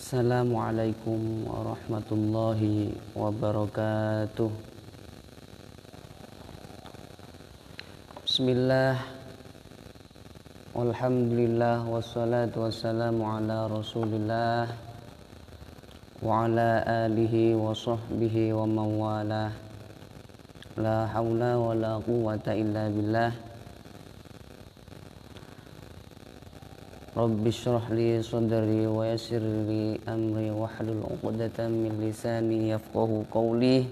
Assalamualaikum warahmatullahi wabarakatuh. Bismillah, walhamdulillah, wassalatu wassalamu ala rasulillah wa ala alihi wa sahbihi wa mawalah. La hawla wa la quwwata illa billah. Rabbi shrah li sadri wa yassir li amri wahlul 'uqdatam min lisani yafqahu qawli.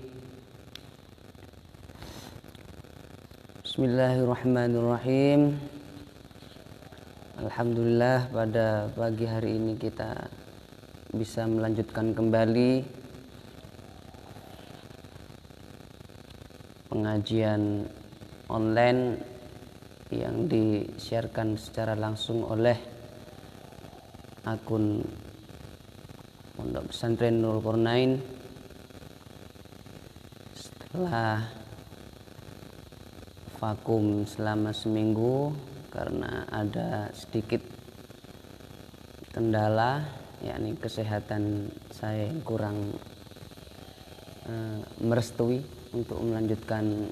Bismillahirrahmanirrahim. Alhamdulillah, pada pagi hari ini kita bisa melanjutkan kembali pengajian online yang disiarkan secara langsung oleh akun Pondok Pesantren Nurul Qornain setelah vakum selama seminggu karena ada sedikit kendala, yakni kesehatan saya yang kurang merestui untuk melanjutkan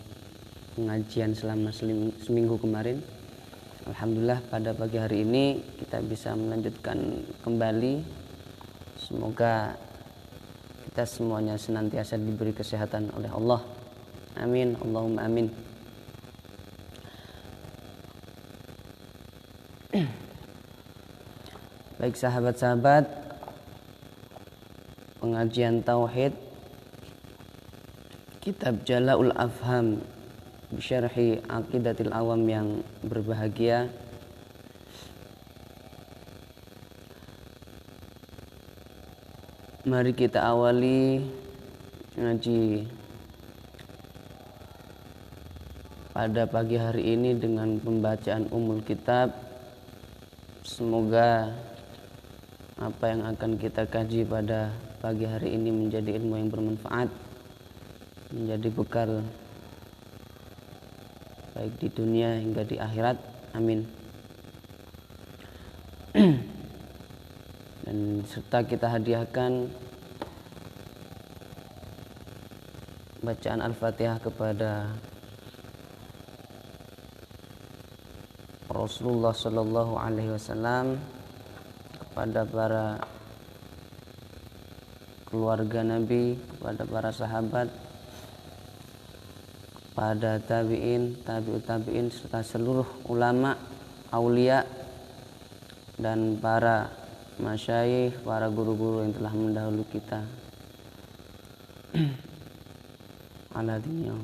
pengajian selama seminggu kemarin. Alhamdulillah, pada pagi hari ini kita bisa melanjutkan kembali. Semoga kita semuanya senantiasa diberi kesehatan oleh Allah. Amin, Allahumma amin. Baik sahabat-sahabat, pengajian Tauhid Kitab Jala'ul Afham Bisyarhi Aqidatil Awam yang berbahagia, mari kita awali ngaji pada pagi hari ini dengan pembacaan Ummul Kitab. Semoga apa yang akan kita kaji pada pagi hari ini menjadi ilmu yang bermanfaat, menjadi bekal baik di dunia hingga di akhirat. Amin. Dan serta kita hadiahkan bacaan Al-Fatihah kepada Rasulullah Sallallahu Alaihi Wasallam, kepada para keluarga Nabi, kepada para sahabat, pada tabi'in, tabi'ut tabi'in, serta seluruh ulama, aulia, dan para masyayikh, para guru-guru yang telah mendahului kita. Ala dunya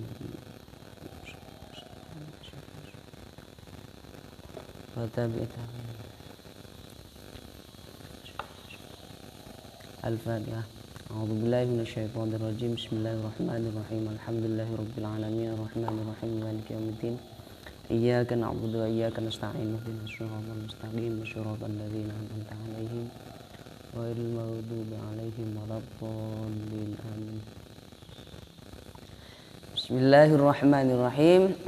wa tabi'ut tabi'in. Al-Fatihah. A'udzu billahi minasyaitonir rajim. Bismillahirrahmanirrahim. Alhamdulillahi rabbil alamin, arrahmanir rahim, maliki yaumiddin. Iyyaka na'budu wa iyyaka nasta'in. Ihdinas siratal mustaqim, siratal ladzina an'amta 'alaihim ghairil maghdubi 'alaihim waladdallin. Amin. Bismillahirrahmanirrahim.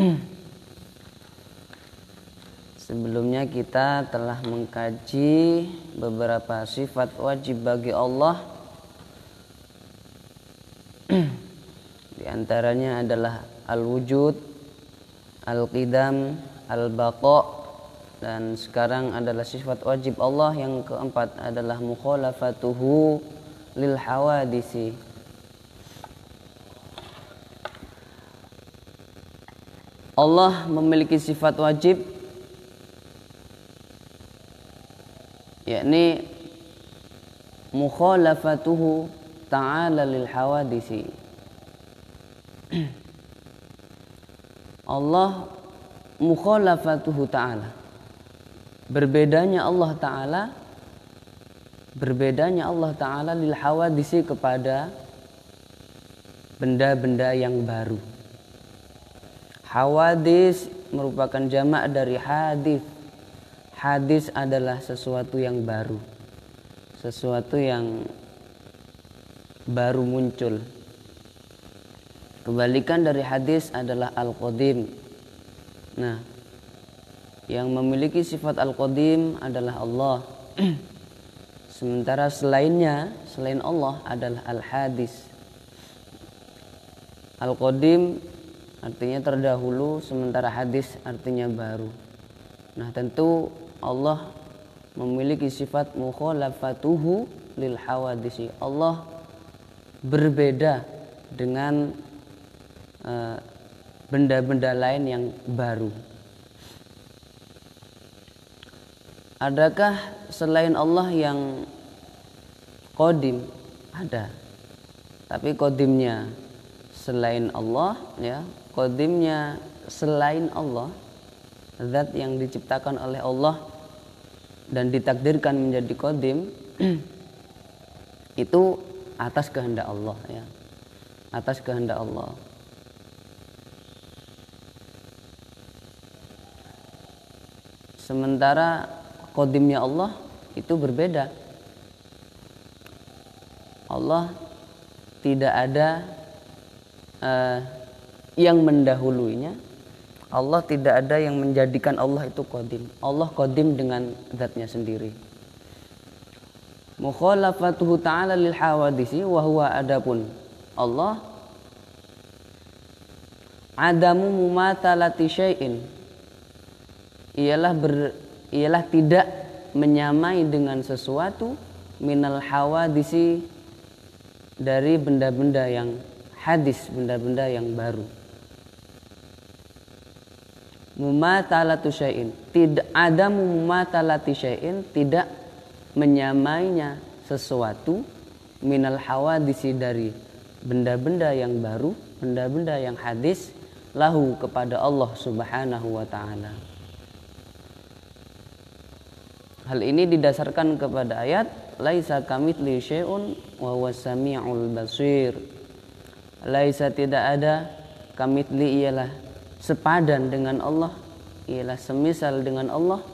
Sebelumnya kita telah mengkaji beberapa sifat wajib bagi Allah. Di antaranya adalah al-wujud, al-qidam, al-baqa, dan sekarang adalah sifat wajib Allah yang keempat adalah mukhalafatuhu lil hawadisi. Allah memiliki sifat wajib, yakni mukhalafatuhu ta'ala lil hawadisi. Allah mukhalafatuhu ta'ala, berbedanya Allah Ta'ala lil hawadisi, kepada benda-benda yang baru. Hawadis merupakan jamak dari hadis. Hadis adalah sesuatu yang baru, sesuatu yang baru muncul. Kebalikan dari hadis adalah al-qadim. Nah, yang memiliki sifat al-qadim adalah Allah. Sementara selainnya, selain Allah adalah al-hadis. Al-qadim artinya terdahulu, sementara hadis artinya baru. Nah, tentu Allah memiliki sifat mukhalafatuhu lil hawadisi. Allah berbeda dengan benda-benda lain yang baru. Adakah selain Allah yang qadim? Ada. Tapi qadimnya selain Allah, ya, qadimnya selain Allah, zat yang diciptakan oleh Allah dan ditakdirkan menjadi qadim itu atas kehendak Allah, ya. Atas kehendak Allah. Sementara qadimnya Allah itu berbeda. Allah tidak ada yang mendahuluinya. Allah tidak ada yang menjadikan Allah itu qadim. Allah qadim dengan zatnya sendiri. Mukhalafatuhu ta'ala lil hawadisi wa huwa adapun Allah adamu mumathalati syai'in, ialah tidak menyamai dengan sesuatu minal hawadisi, dari benda-benda yang hadis, benda-benda yang baru. Mumathalatu syai'in, tidak ada mumathalati syai'in, tidak menyamainya sesuatu minal hawadisi, dari benda-benda yang baru, benda-benda yang hadis, lahu kepada Allah Subhanahu wa ta'ala. Hal ini didasarkan kepada ayat laisa kamitsli syai'un wa huwas samiul basir. Laisa, tidak ada, kamitsli ialah sepadan dengan Allah, ialah semisal dengan Allah,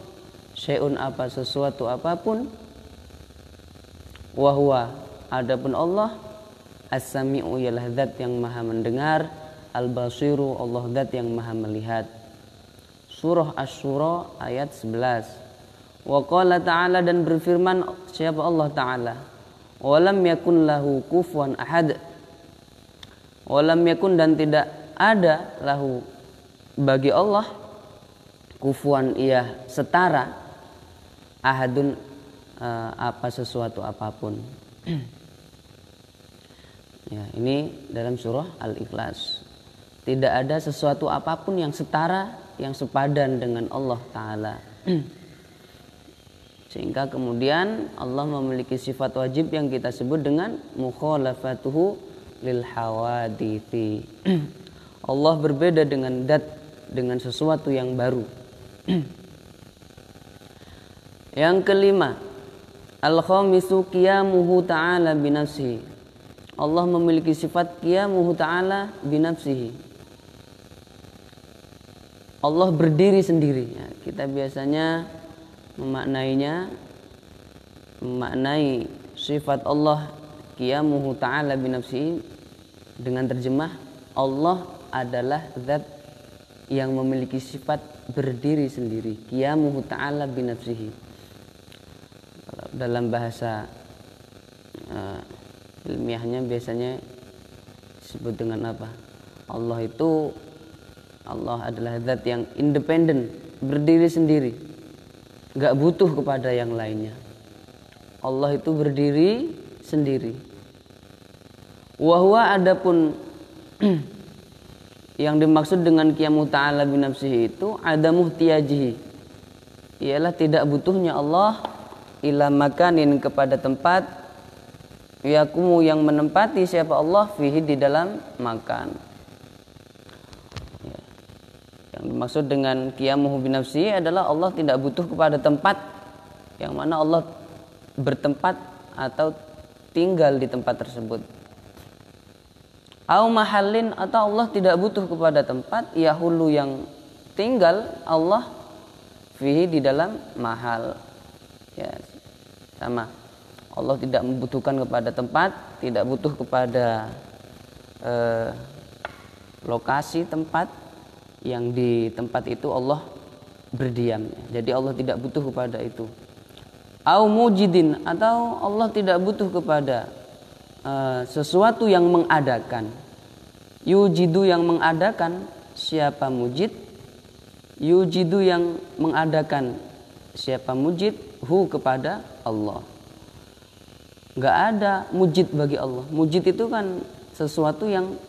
syai'un apa sesuatu apapun, wa huwa adapun Allah, as-sami'u ialah zat yang maha mendengar, al-basiru Allah zat yang maha melihat. Surah Asy-Syura ayat 11. Wa qala ta'ala, dan berfirman siapa Allah Ta'ala, walam yakun lahu kufuwan ahad. Walam yakun, dan tidak ada, lahu bagi Allah, kufuwan ia setara, ahadun apa sesuatu apapun. Ya, ini dalam surah Al-Ikhlas. Tidak ada sesuatu apapun yang setara, yang sepadan dengan Allah Ta'ala. Sehingga kemudian Allah memiliki sifat wajib yang kita sebut dengan mukhalafatuhu lil hawadithi. Allah berbeda dengan dat, dengan sesuatu yang baru. Yang kelima, al-khamisu qiyamuhu ta'ala binafsihi. Allah memiliki sifat qiyamuhu ta'ala binafsihi. Allah berdiri sendiri. Ya, kita biasanya memaknai sifat Allah qiyamuhu ta'ala binafsihi dengan terjemah Allah adalah zat yang memiliki sifat berdiri sendiri. Qiyamuhu ta'ala binafsihi. Dalam bahasa ilmiahnya biasanya disebut dengan apa? Allah adalah zat yang independen, berdiri sendiri, gak butuh kepada yang lainnya. Allah itu berdiri sendiri. Wahwa, adapun yang dimaksud dengan qiyamuhu ta'ala binafsihi itu ada muhtiyajihi, ialah tidak butuhnya Allah ila makanin, kepada tempat, yakumu yang menempati siapa Allah fihi di dalam makan. Ya. Yang dimaksud dengan qiyamuhu binafsihi adalah Allah tidak butuh kepada tempat, yang mana Allah bertempat atau tinggal di tempat tersebut. Au mahallin, atau Allah tidak butuh kepada tempat, yahulu yang tinggal Allah fihi di dalam mahal. Ya, sama. Allah tidak membutuhkan kepada tempat, tidak butuh kepada lokasi tempat, yang di tempat itu Allah berdiam. Jadi Allah tidak butuh kepada itu. Au mujidin, atau Allah tidak butuh kepada sesuatu yang mengadakan. Yujidu yang mengadakan, siapa mujid? Yujidu yang mengadakan, siapa mujid? Hu kepada Allah. Nggak ada mujid bagi Allah. Mujid itu kan sesuatu yang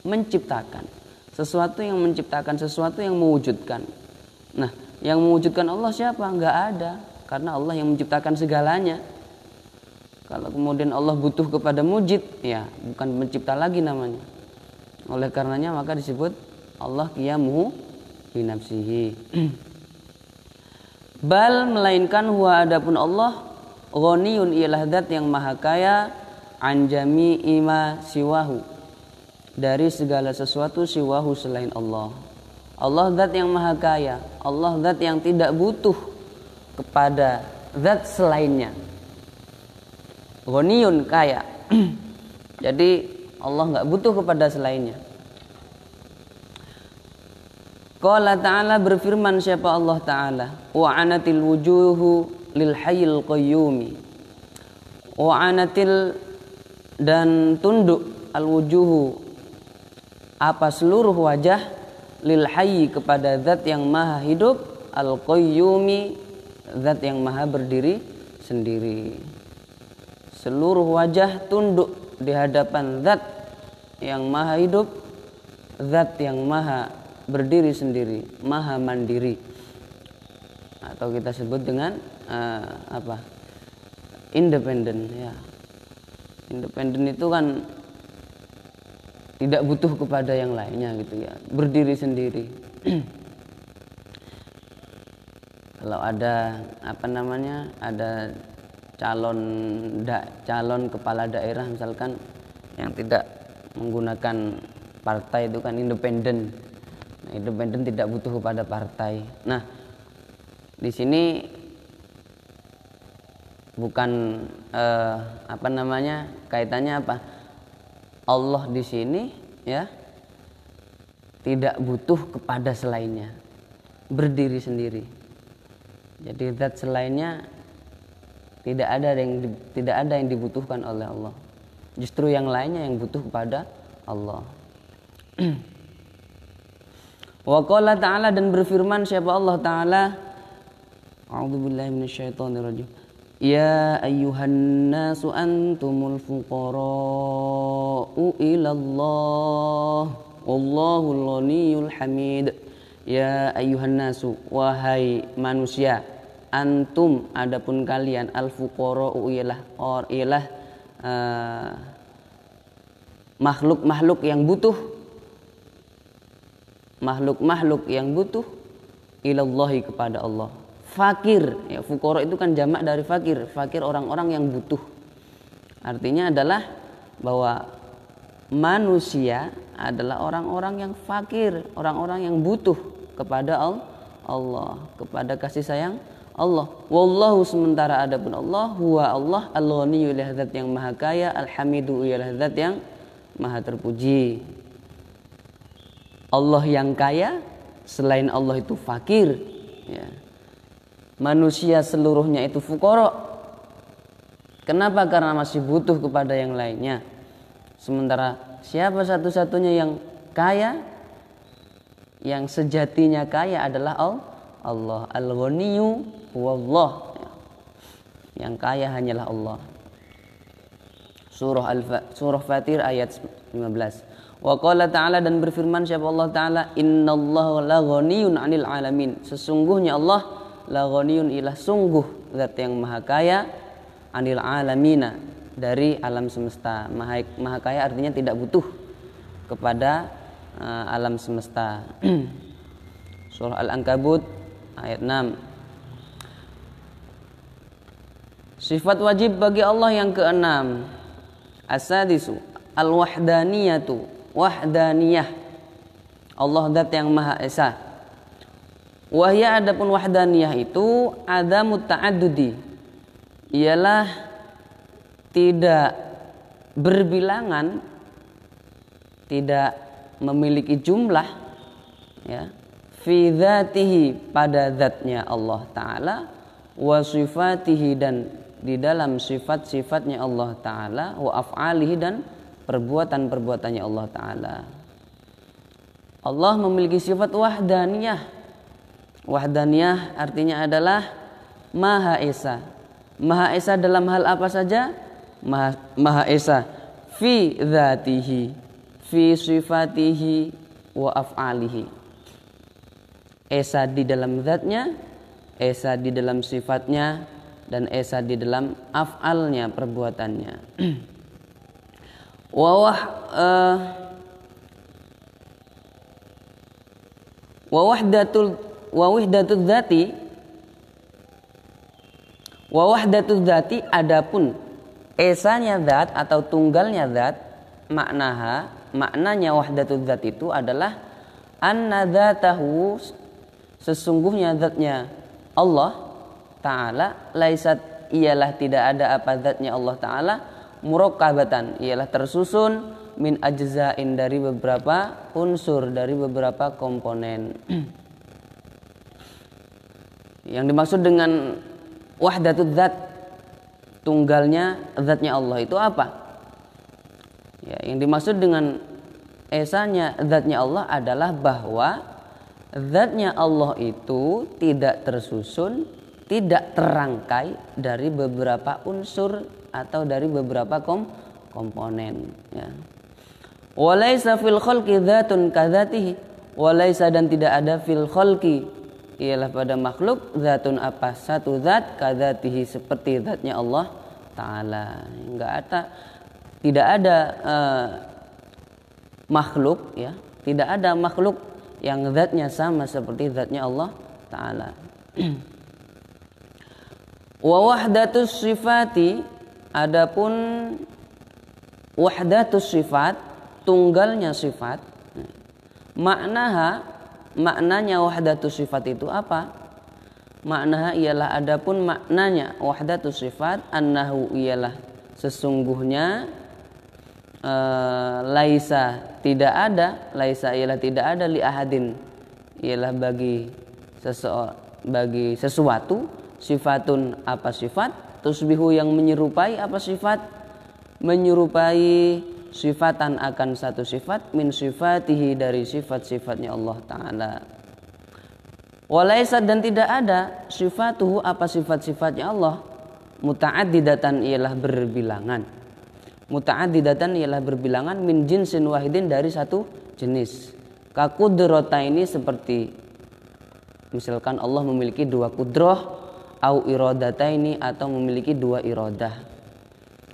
menciptakan, sesuatu yang menciptakan, sesuatu yang mewujudkan. Nah, yang mewujudkan Allah siapa? Nggak ada, karena Allah yang menciptakan segalanya. Kalau kemudian Allah butuh kepada mujid, ya bukan mencipta lagi namanya. Oleh karenanya maka disebut Allah qiyamuhu bi nafsihi. Bal, melainkan huwa, adapun Allah, ghaniyun, ialah zat yang maha kaya, an jami'i ma siwahu, dari segala sesuatu siwahu selain Allah. Allah zat yang maha kaya, Allah zat yang tidak butuh kepada zat selainnya. Ghaniyun, kaya. Jadi Allah nggak butuh kepada selainnya. Qala ta'ala, berfirman siapa Allah Ta'ala, wa anatil wujuhu lil hayyil qayyumi. Wa anatil, dan tunduk, al wujuhu, apa seluruh wajah, lil hayyi kepada zat yang maha hidup, al qayyumi, zat yang maha berdiri sendiri. Seluruh wajah tunduk di hadapan zat yang maha hidup, zat yang maha berdiri sendiri, maha mandiri, atau kita sebut dengan independen, ya. Independen itu kan tidak butuh kepada yang lainnya gitu ya, berdiri sendiri. Kalau ada ada calon kepala daerah misalkan yang tidak menggunakan partai, itu kan independen. Nah, independen tidak butuh kepada partai. Nah, di sini bukan kaitannya apa? Allah di sini ya tidak butuh kepada selainnya, berdiri sendiri. Jadi zat selainnya tidak ada yang dibutuhkan oleh Allah. Justru yang lainnya yang butuh kepada Allah. Wa qala ta'ala, dan berfirman siapa Allah Ta'ala, a'udzubillahi minasyaitonirrajim, ya ayyuhan nasu antumul fuqara'u ilallah wallahul ghaniyyul hamid. Ya ayyuhan nasu, wahai manusia, antum, adapun kalian, al fuqara'u, ialah makhluk-makhluk yang butuh, makhluk-makhluk yang butuh, ilallahi, kepada Allah. Fakir, ya, fuqara itu kan jamak dari fakir. Fakir orang-orang yang butuh. Artinya adalah bahwa manusia adalah orang-orang yang fakir, orang-orang yang butuh kepada Allah, kepada kasih sayang Allah. Wallahu, sementara adapun Allah, huwa Allah, al-ghaniyyu, ialah zat yang maha kaya, al-hamidu, ialah zat yang maha terpuji. Allah yang kaya, selain Allah itu fakir, ya. Manusia seluruhnya itu fuqara. Kenapa? Karena masih butuh kepada yang lainnya. Sementara siapa satu-satunya yang kaya, yang sejatinya kaya adalah Allah. Al-ghaniyyu huwallah. Yang kaya hanyalah Allah. Surah Fatir ayat 15. Wa qala ta'ala, dan berfirman siapa Allah Ta'ala, innallaha la ghaniyun 'anil alamin. Sesungguhnya Allah la ghaniyun, ialah sungguh zat yang maha kaya, 'anil alamina, dari alam semesta. Maha kaya artinya tidak butuh kepada alam semesta. Surah Al-Ankabut ayat 6. Sifat wajib bagi Allah yang keenam, as-sadisu al-wahdaniyatu, wahdaniyah, Allah zat yang maha esa. Wahya, adapun wahdaniyah itu adamut ta'addudi, ialah tidak berbilangan, tidak memiliki jumlah, ya, fi dzatihi, pada zatnya Allah Ta'ala, wa sifatihi dan di dalam sifat-sifatnya Allah Ta'ala, wa af'alihi dan perbuatan-perbuatannya Allah Ta'ala. Allah memiliki sifat wahdaniyah. Wahdaniyah artinya adalah Maha Esa. Maha Esa dalam hal apa saja? Maha Esa fi dzatihi, fi sifatihi, wa af'alihi. Esa di dalam zatnya, esa di dalam sifatnya, dan esa di dalam af'alnya, perbuatannya. Wa wahdatul dzati, wa wahdatul dzati, adapun esanya zat atau tunggalnya zat, maknanya wahdatul dzat itu adalah anna dzatahu, sesungguhnya zatnya Allah Ta'ala, laisat, ialah tidak ada apa zatnya Allah Ta'ala, murakkabatan, ialah tersusun, min ajza'in, dari beberapa unsur, dari beberapa komponen. Yang dimaksud dengan wahdatul dzat, tunggalnya zatnya Allah, itu apa? Ya, yang dimaksud dengan esanya zatnya Allah adalah bahwa zatnya Allah itu tidak tersusun, tidak terangkai dari beberapa unsur atau dari beberapa komponen. Ya. Walaysa fil khalqi dzatun kadzatihi, walaysa, dan tidak ada fil khalqi, ialah pada makhluk, dzatun apa, satu zat, kadzatihi, seperti zatnya Allah Ta'ala. Tidak ada makhluk, ya, tidak ada makhluk yang zatnya sama seperti zatnya Allah Ta'ala. Wa wahdatus sifati, adapun wahdatus sifat, tunggalnya sifat, maknanya wahdatus sifat itu apa? Maknaha ialah adapun maknanya wahdatus sifat, annahu, ialah sesungguhnya, laisa, tidak ada, laisa ialah tidak ada, li ahadin, ialah bagi sesuatu, sifatun apa sifat, tusbihu yang menyerupai apa sifat, menyerupai sifatan akan satu sifat, min sifatihi, dari sifat-sifatnya Allah Ta'ala. Walaisa, dan tidak ada, sifatuhu apa sifat-sifatnya Allah, muta'addidatan, ialah berbilangan, muta'addidatan ialah berbilangan, min jinsin wahidin, dari satu jenis. Kakudrata, ini seperti misalkan Allah memiliki dua kudroh, au irodata, ini atau memiliki dua irodah.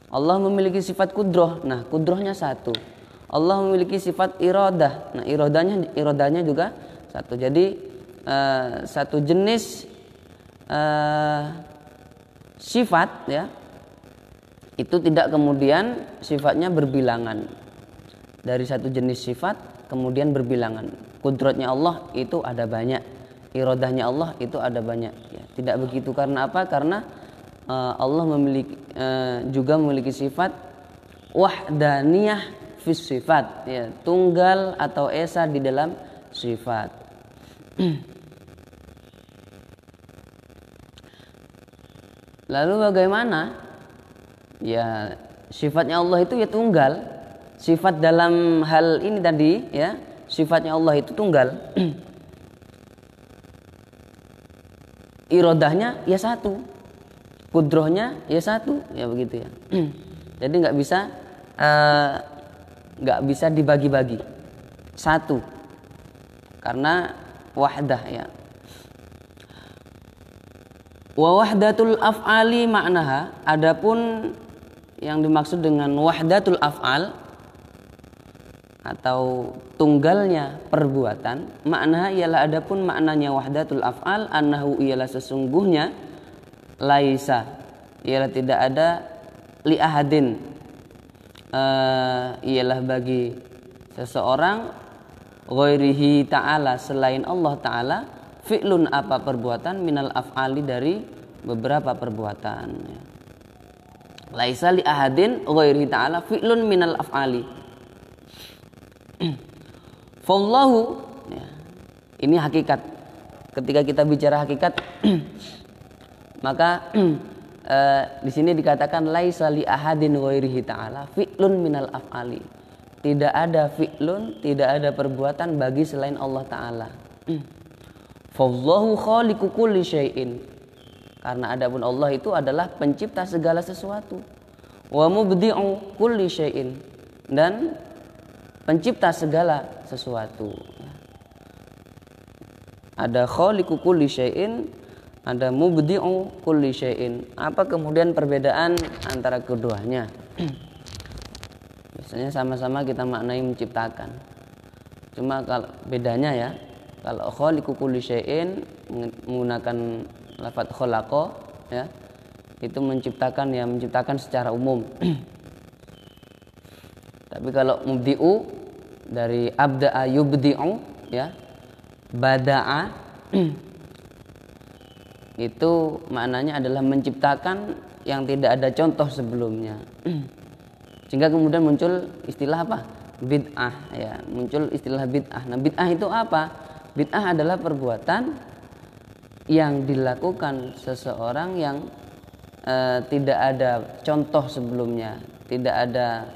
Allah memiliki sifat kudroh, nah kudrohnya satu. Allah memiliki sifat irodah, nah irodahnya juga satu. Jadi satu jenis sifat, ya, itu tidak kemudian sifatnya berbilangan. Dari satu jenis sifat kemudian berbilangan. Kudratnya Allah itu ada banyak, irodahnya Allah itu ada banyak, ya, tidak begitu. Karena apa? Karena Allah juga memiliki sifat wahdaniyah fis sifat, ya, tunggal atau esa di dalam sifat. Lalu bagaimana? Ya, sifatnya Allah itu ya tunggal. Sifat dalam hal ini tadi, ya, sifatnya Allah itu tunggal. Irodahnya ya satu, kudrohnya ya satu, ya begitu, ya. Jadi nggak bisa dibagi-bagi, satu, karena wahdah, ya. Wa wahdatul af'ali maknaha, adapun yang dimaksud dengan wahdatul af'al atau tunggalnya perbuatan, maknaha ialah adapun maknanya wahdatul af'al, annahu ialah sesungguhnya, laisa ialah tidak ada, li ahadin ialah bagi seseorang, ghairihi ta'ala selain Allah Ta'ala, fi'lun apa perbuatan, minal af'ali dari beberapa perbuatan, ya. Laisa li ahadin ghairihi ta'ala fi'lun minal af'ali. Fallahu, ya, ini hakikat. Ketika kita bicara hakikat Maka di sini dikatakan laisa li ahadin ghairihi ta'ala fi'lun minal af'ali. Tidak ada fi'lun, tidak ada perbuatan bagi selain Allah Ta'ala. Fallahu khaliqu kulli syai'in. Karena adapun Allah itu adalah pencipta segala sesuatu. Wa mubdi'u kulli syai'in. Dan pencipta segala sesuatu. Ada khaliqu kulli syai'in, ada mubdi'u kulli syai'in. Apa kemudian perbedaan antara keduanya? Biasanya sama-sama kita maknai menciptakan. Cuma kalau bedanya ya, kalau khaliqu kulli syai'in menggunakan lafadz khalaqa ya, itu menciptakan ya, menciptakan secara umum. Tapi kalau mubdi'u dari abda'a yubdi'u ya, bada'a itu maknanya adalah menciptakan yang tidak ada contoh sebelumnya. Sehingga kemudian muncul istilah apa? Bid'ah ya, muncul istilah bid'ah. Nah, bid'ah itu apa? Bid'ah adalah perbuatan yang dilakukan seseorang yang tidak ada contoh sebelumnya, tidak ada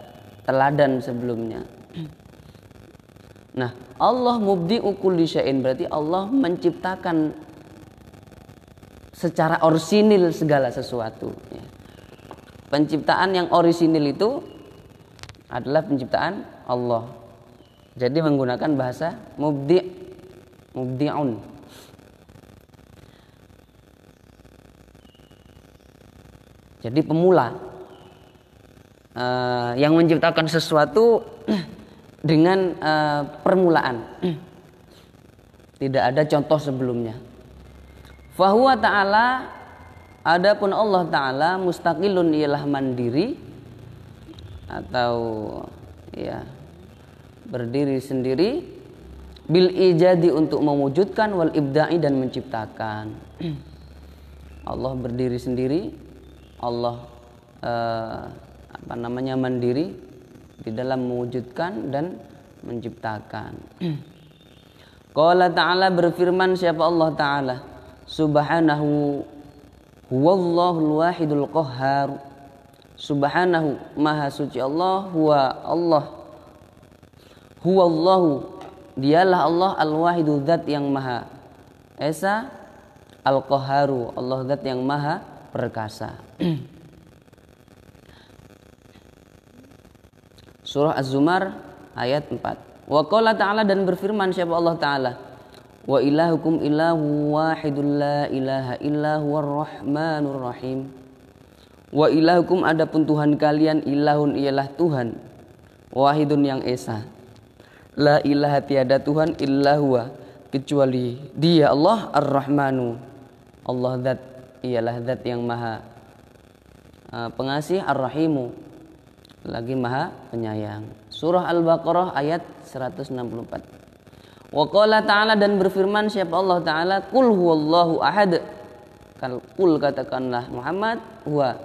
teladan sebelumnya. Nah, Allah mubdi'u kulli syai'in berarti Allah menciptakan secara orisinil segala sesuatu. Penciptaan yang orisinil itu adalah penciptaan Allah. Jadi menggunakan bahasa mubdi'un. Jadi pemula yang menciptakan sesuatu dengan permulaan. Tidak ada contoh sebelumnya. Fahuwa ta'ala, adapun Allah Ta'ala mustaqilun, ialah mandiri atau ya berdiri sendiri, bil ijadi, untuk mewujudkan, wal ibda'i, dan menciptakan. Allah berdiri sendiri, Allah mandiri di dalam mewujudkan dan menciptakan. Qala ta'ala, berfirman siapa Allah Ta'ala, subhanahu huwallahul wahidul qahhar. Subhanahu, maha suci Allah, huwallahu, dialah Allah, al-wahidu, zat yang maha esa, al-qahharu, Allah zat yang maha perkasa. Surah Az-Zumar ayat 4. Wa qala ta'ala, dan berfirman siapa Allah Ta'ala, wa ilahukum ilahu wahidul la ilaha illa huwar rahmanur rahim. Wa ilahukum, adapun Tuhan kalian, ilahun, ialah Tuhan, wahidun, yang esa, la ilaha, tiada Tuhan, illa huwa, kecuali Dia Allah, ar-Rahmanu, Allah zat, ialah zat yang maha pengasih, ar-Rahimu, lagi maha penyayang. Surah Al-Baqarah ayat 164. Wa qala ta'ala, dan berfirman siapa Allah Ta'ala, qul huwallahu ahad. Qul, katakanlah Muhammad, huwa,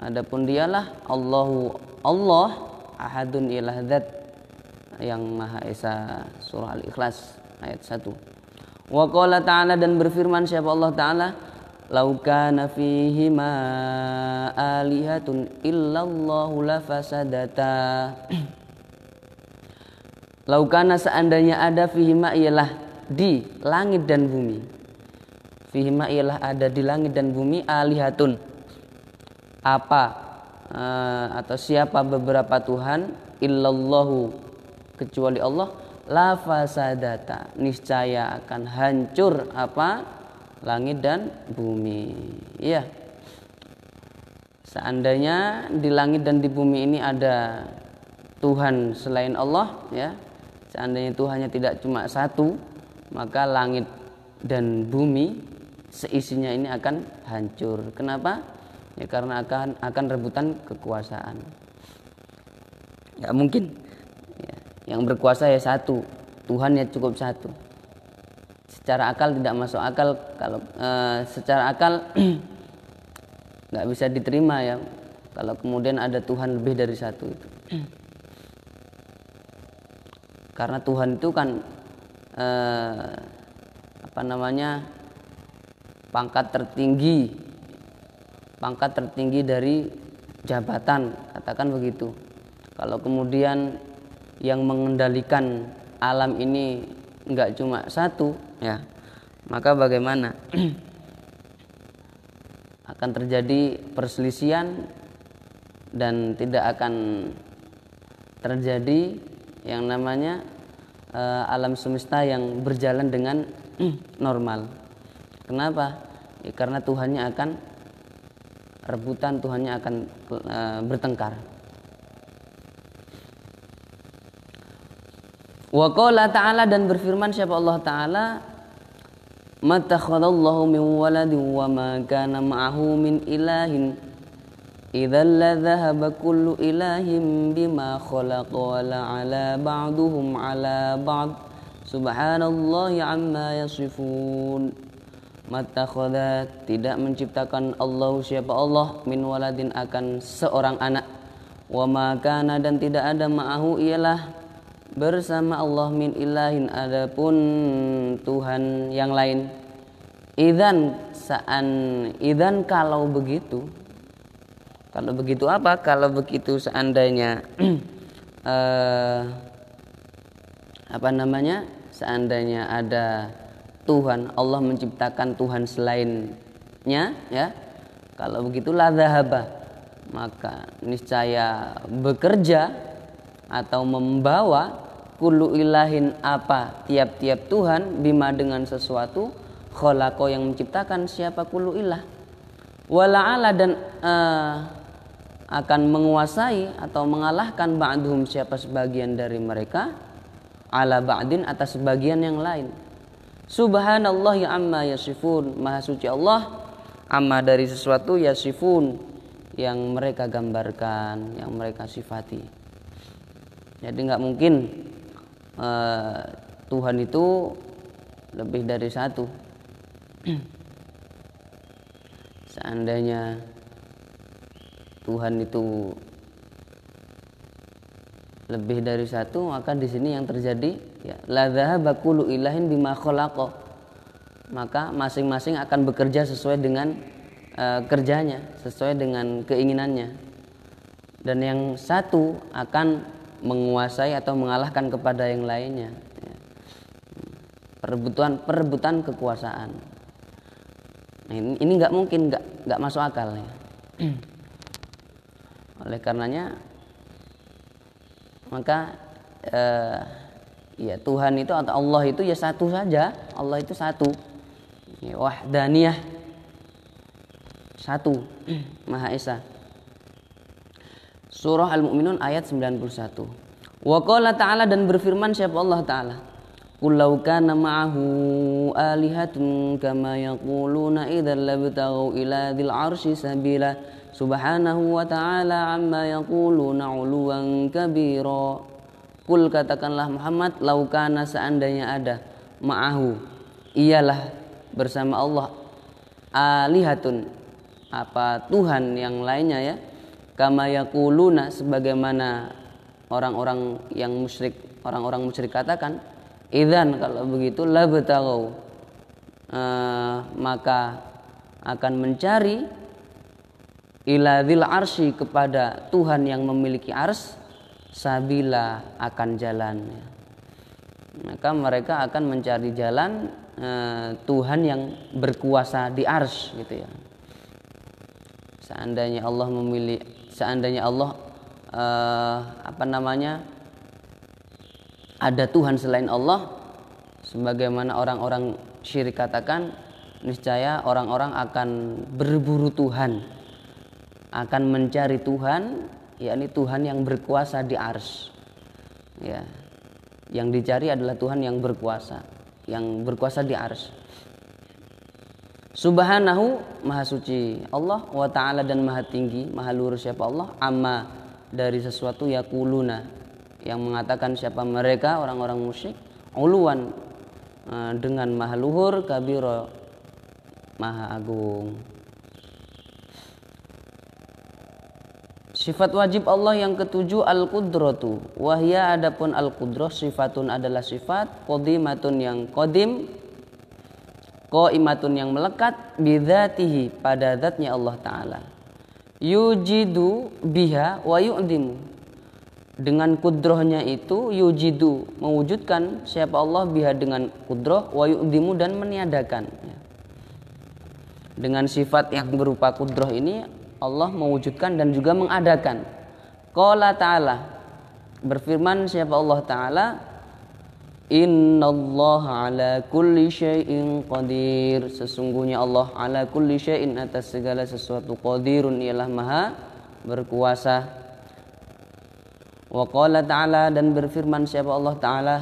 adapun dialah Allah ahadun, ialah zat yang maha esa. Surah Al-Ikhlas ayat 1. Wa qala ta'ala, dan berfirman siapa Allah Ta'ala, lau kana fihi ma alihatun illallahu lafasadata. Lau kana, seandainya ada, fihi ma, ialah di langit dan bumi, fihi ma, ialah ada di langit dan bumi, alihatun, apa atau siapa beberapa Tuhan, illallahu, kecuali Allah, la fasadata, niscaya akan hancur apa, langit dan bumi. Iya, seandainya di langit dan di bumi ini ada Tuhan selain Allah ya, seandainya Tuhannya tidak cuma satu, maka langit dan bumi seisinya ini akan hancur. Kenapa? Ya karena akan rebutan kekuasaan. Ya mungkin ya, yang berkuasa ya satu, Tuhan ya cukup satu. Secara akal tidak masuk akal, kalau secara akal nggak bisa diterima ya kalau kemudian ada Tuhan lebih dari satu itu. Karena Tuhan itu kan pangkat tertinggi dari jabatan, katakan begitu. Kalau kemudian yang mengendalikan alam ini enggak cuma satu, ya, maka bagaimana? Akan terjadi perselisihan dan tidak akan terjadi yang namanya alam semesta yang berjalan dengan normal. Kenapa? Ya, karena Tuhannya akan rebutan, Tuhannya akan bertengkar. Wa qala ta'ala, dan berfirman siapa Allah Ta'ala, matakhadallahu min waladin wa ma kana ma'ahu min ilahin idzal la dhahaba kullu ilahin bima khalaqa wa la ala ba'duhum ala ba'd subhanallahi amma yasifun. Matakhadha, tidak menciptakan Allah siapa Allah, min waladin akan seorang anak, wa ma kana, dan tidak ada ma'ahu ialah bersama Allah min ilahin adapun Tuhan yang lain. Idzan kalau begitu apa? Kalau begitu seandainya seandainya ada Tuhan, Allah menciptakan Tuhan selainnya, ya. Kalau begitu la dhahaba, maka niscaya bekerja atau membawa kullu ilahin apa tiap-tiap Tuhan, bima dengan sesuatu, khalaqo yang menciptakan siapa kullu ilah, wala'ala dan akan menguasai atau mengalahkan ba'duhum siapa sebagian dari mereka, ala ba'din atas sebagian yang lain. Subhanallah ya amma yasifun, maha suci Allah amma dari sesuatu yasifun yang mereka gambarkan, yang mereka sifati. Jadi nggak mungkin Tuhan itu lebih dari satu. Seandainya Tuhan itu lebih dari satu, maka di sini yang terjadi, ya, la dhahaba kullu ilahin bima khalaqa, maka masing-masing akan bekerja sesuai dengan kerjanya, sesuai dengan keinginannya, dan yang satu akan menguasai atau mengalahkan kepada yang lainnya, ya. Perebutan kekuasaan. Nah, ini nggak mungkin, nggak masuk akal, ya. Oleh karenanya maka ya Tuhan itu atau Allah itu ya satu saja. Allah itu satu, ya, wahdaniyah, satu, Maha Esa. Surah Al-Mu'minun ayat 91. Wa qala ta'ala, dan berfirman siapa Allah Ta'ala, qul law kana ma'ahu alihatun kama yaquluna idzal labtaghu ila dzil arsy sabila subhanahu wa ta'ala amma yaquluna 'uluwan kabira. Qul, katakanlah Muhammad, law kana seandainya ada, ma'ahu ialah bersama Allah, alihatun apa Tuhan yang lainnya, ya, kama yaquluna sebagaimana orang-orang yang musyrik, orang-orang musyrik katakan, idzan kalau begitu labtaghu maka akan mencari ila dzil arsy kepada Tuhan yang memiliki ars, sabila akan jalan, ya. Maka mereka akan mencari jalan Tuhan yang berkuasa di ars, gitu, ya. Seandainya Allah ada Tuhan selain Allah, sebagaimana orang-orang syirik katakan, niscaya orang-orang akan berburu Tuhan, akan mencari Tuhan, yakni Tuhan yang berkuasa di ars, ya. Yang dicari adalah Tuhan yang berkuasa di ars. Subhanahu, maha suci Allah, wa ta'ala, dan maha tinggi, maha luhur siapa Allah, amma dari sesuatu yaquluna yang mengatakan siapa mereka orang-orang musyrik, uluwan dengan maha luhur, kabira maha agung. Sifat wajib Allah yang ketujuh, al-qudratu, wahya adapun al-qudrah sifatun adalah sifat, qadimatun yang qadim, qaimatun yang melekat bidzatihi pada zatnya Allah Ta'ala, yujidu biha wa yu'dimu, dengan kudrohnya itu, yujidu mewujudkan siapa Allah biha dengan kudroh, wa yu'dimu dan meniadakan. Dengan sifat yang berupa kudroh ini Allah mewujudkan dan juga mengadakan. Qala ta'ala, berfirman siapa Allah Ta'ala, innallaha ala kulli syai'in qadir, sesungguhnya Allah ala kulli syai'in atas segala sesuatu, qadirun ialah maha berkuasa. Wa qala ta'ala, dan berfirman siapa Allah Ta'ala,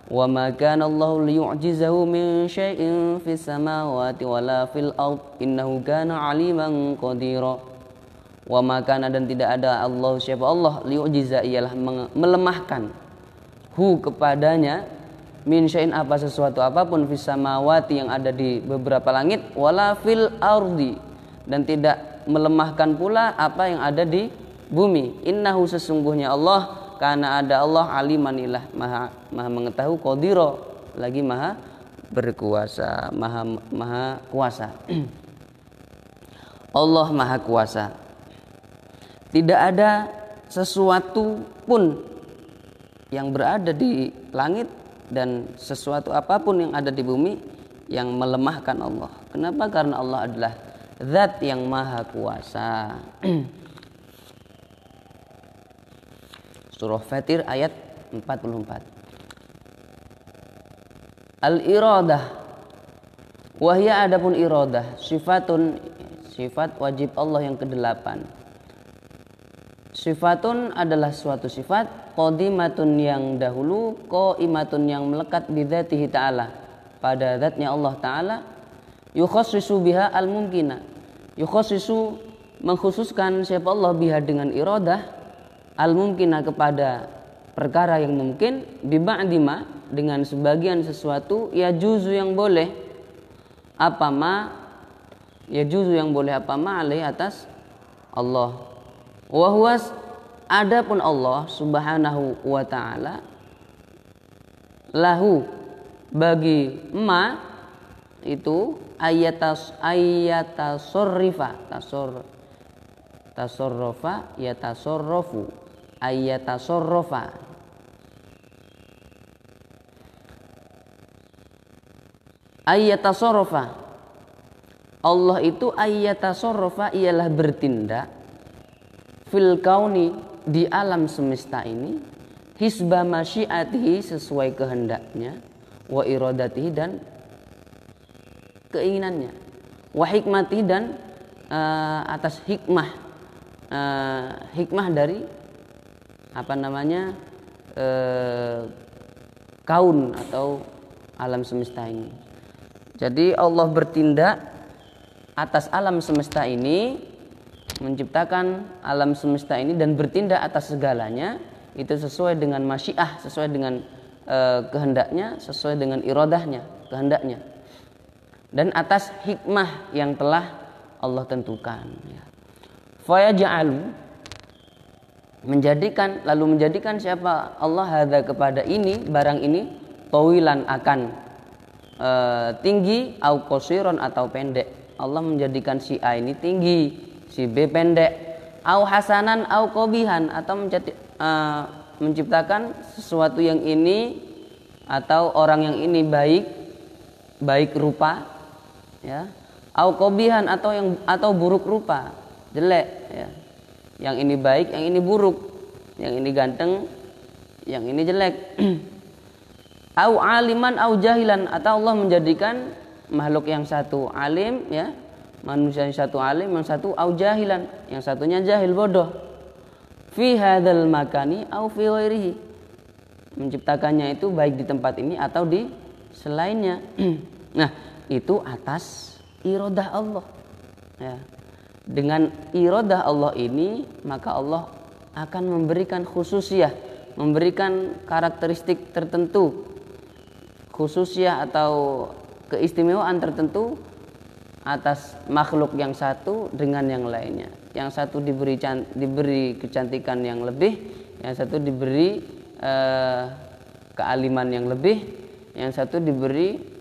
wa ma kana Allahu liyu'jizahu min syai'in fis samawati wala fil ard innahu kana aliman qadira. Wa ma kana, dan tidak ada Allah siapa Allah liyu'jiza ialah melemahkan hu kepadanya, min syai'in apa sesuatu apapun, fis samawati yang ada di beberapa langit, wala fil ardi dan tidak melemahkan pula apa yang ada di bumi. Innahu sesungguhnya Allah, karena ada Allah, aliman ilah maha mengetahui, qadira lagi maha berkuasa, maha kuasa. Allah maha kuasa. Tidak ada sesuatu pun yang berada di langit dan sesuatu apapun yang ada di bumi yang melemahkan Allah. Kenapa? Karena Allah adalah zat yang maha kuasa. Surah Fatir ayat 44. Al-iradah, wahya adapun iradah, sifatun sifat wajib Allah yang ke-8. Sifatun adalah suatu sifat, qadimatun yang dahulu, qaimatun yang melekat bidzatihi ta'ala pada zatnya Allah Ta'ala, yukhassisu biha al-mumkina, yukhassisu mengkhususkan siapa Allah biha dengan iradah, al-mumkina kepada perkara yang mungkin, biba'dima dengan sebagian sesuatu, ya juzu yang boleh apa ma, ya juzu yang boleh apa ma alaih atas Allah. Wa huwas, adapun Allah Subhanahu wa ta'ala, lahu bagi ma itu ayatasorrifa, tasorrofa yatasorrofu, ayatasorrofa, ayatasorrofa, Allah itu ayatasorrofa ialah bertindak, fil kauni di alam semesta ini, hisba masyiatihi sesuai kehendaknya, wa iradatihi dan keinginannya, wa hikmatihi dan atas hikmah, hikmah dari apa namanya kaun atau alam semesta ini. Jadi Allah bertindak atas alam semesta ini, menciptakan alam semesta ini dan bertindak atas segalanya itu sesuai dengan masyiah, sesuai dengan kehendaknya, sesuai dengan iradahnya, kehendaknya, dan atas hikmah yang telah Allah tentukan. Fayaj'alu, menjadikan siapa Allah hadza kepada ini, barang ini, tawilan akan tinggi, au qasiron atau pendek. Allah menjadikan si A ini tinggi, si B pendek, au hasanan au qabihan, atau menciptakan sesuatu yang ini atau orang yang ini baik rupa, ya, au qabihan atau buruk rupa, jelek, ya. Yang ini baik, yang ini buruk, yang ini ganteng, yang ini jelek. Au aliman au jahilan, atau Allah menjadikan makhluk yang satu alim, ya, manusia yang satu alim, yang satu au jahilan, yang satunya jahil, bodoh. Fi hadzal makani au fi ghairihi, menciptakannya itu baik di tempat ini atau di selainnya. Nah, itu atas iradah Allah, ya. Dengan iradah Allah ini, maka Allah akan memberikan khususiyah, memberikan karakteristik tertentu, khususiyah atau keistimewaan tertentu atas makhluk yang satu dengan yang lainnya. Yang satu diberi kecantikan yang lebih, yang satu diberi kealiman yang lebih, yang satu diberi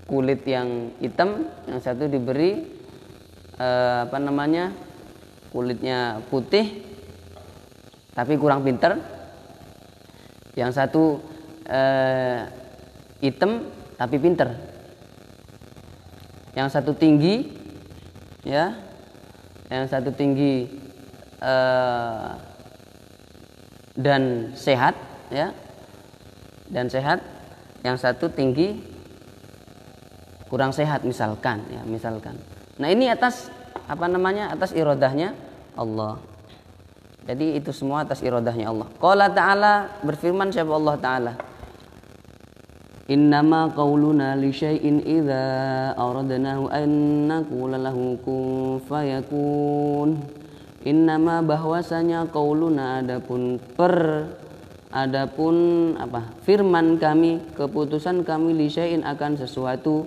kulit yang hitam, yang satu diberi kulitnya putih tapi kurang pinter, yang satu hitam tapi pinter, yang satu tinggi ya, yang satu tinggi dan sehat ya, dan sehat, yang satu tinggi kurang sehat misalkan ya, misalkan. Nah, ini atas atas irodahnya Allah. Jadi itu semua atas irodahnya Allah. Qala ta'ala, berfirman siapa Allah Ta'ala, innama qauluna li syai'in idza aradnahu an naqula lahu kun fayakun. Innama bahwasanya qauluna adapun firman kami, keputusan kami li syai'in akan sesuatu,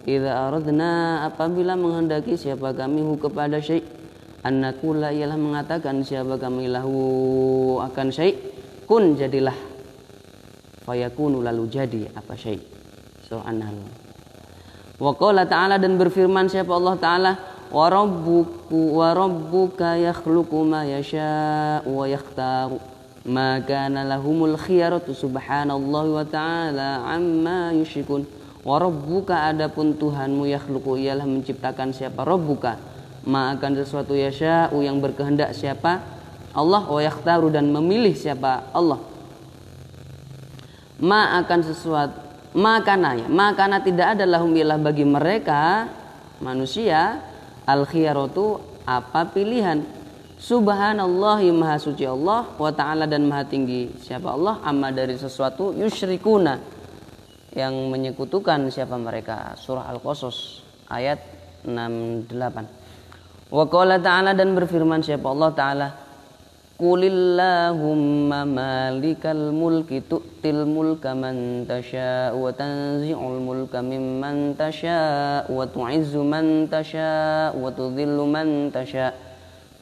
idza aradna apabila menghendaki siapa kami hu kepada syai', an naqula ialah mengatakan siapa kami lahu akan syai', kun jadilah, fayakunu lalu jadi apa syai'. Surah An-Nahl. Wa qala ta'ala, dan berfirman siapa Allah Ta'ala, wa rabbuka yakhluqu ma yasha'u wa yakhtaru ma kana lahumul khiyaratu subhanallahi wa ta'ala amma yusyrikun. Wa rabbuka adapun Tuhanmu, yakhluqu ialah menciptakan siapa, rabbuka ma akan sesuatu, yasha'u yang berkehendak siapa Allah, wa yakhtaru dan memilih siapa Allah, ma akan sesuatu, makana tidak ada lahum ialah bagi mereka manusia, al khiyaratu apa pilihan, subhanallahi maha suci Allah, wa ta'ala dan maha tinggi siapa Allah, amma dari sesuatu, yusyrikuna yang menyekutukan siapa mereka. Surah Al-Qasas ayat 68. Wa qala ta'ala, dan berfirman siapa Allah Ta'ala, qulillahumma malikal mulki tu'til mulka man tasha' wa tanzi'ul mulka mimman tasha' wa tu'izzu man tasha' wa tudhillu man tasha'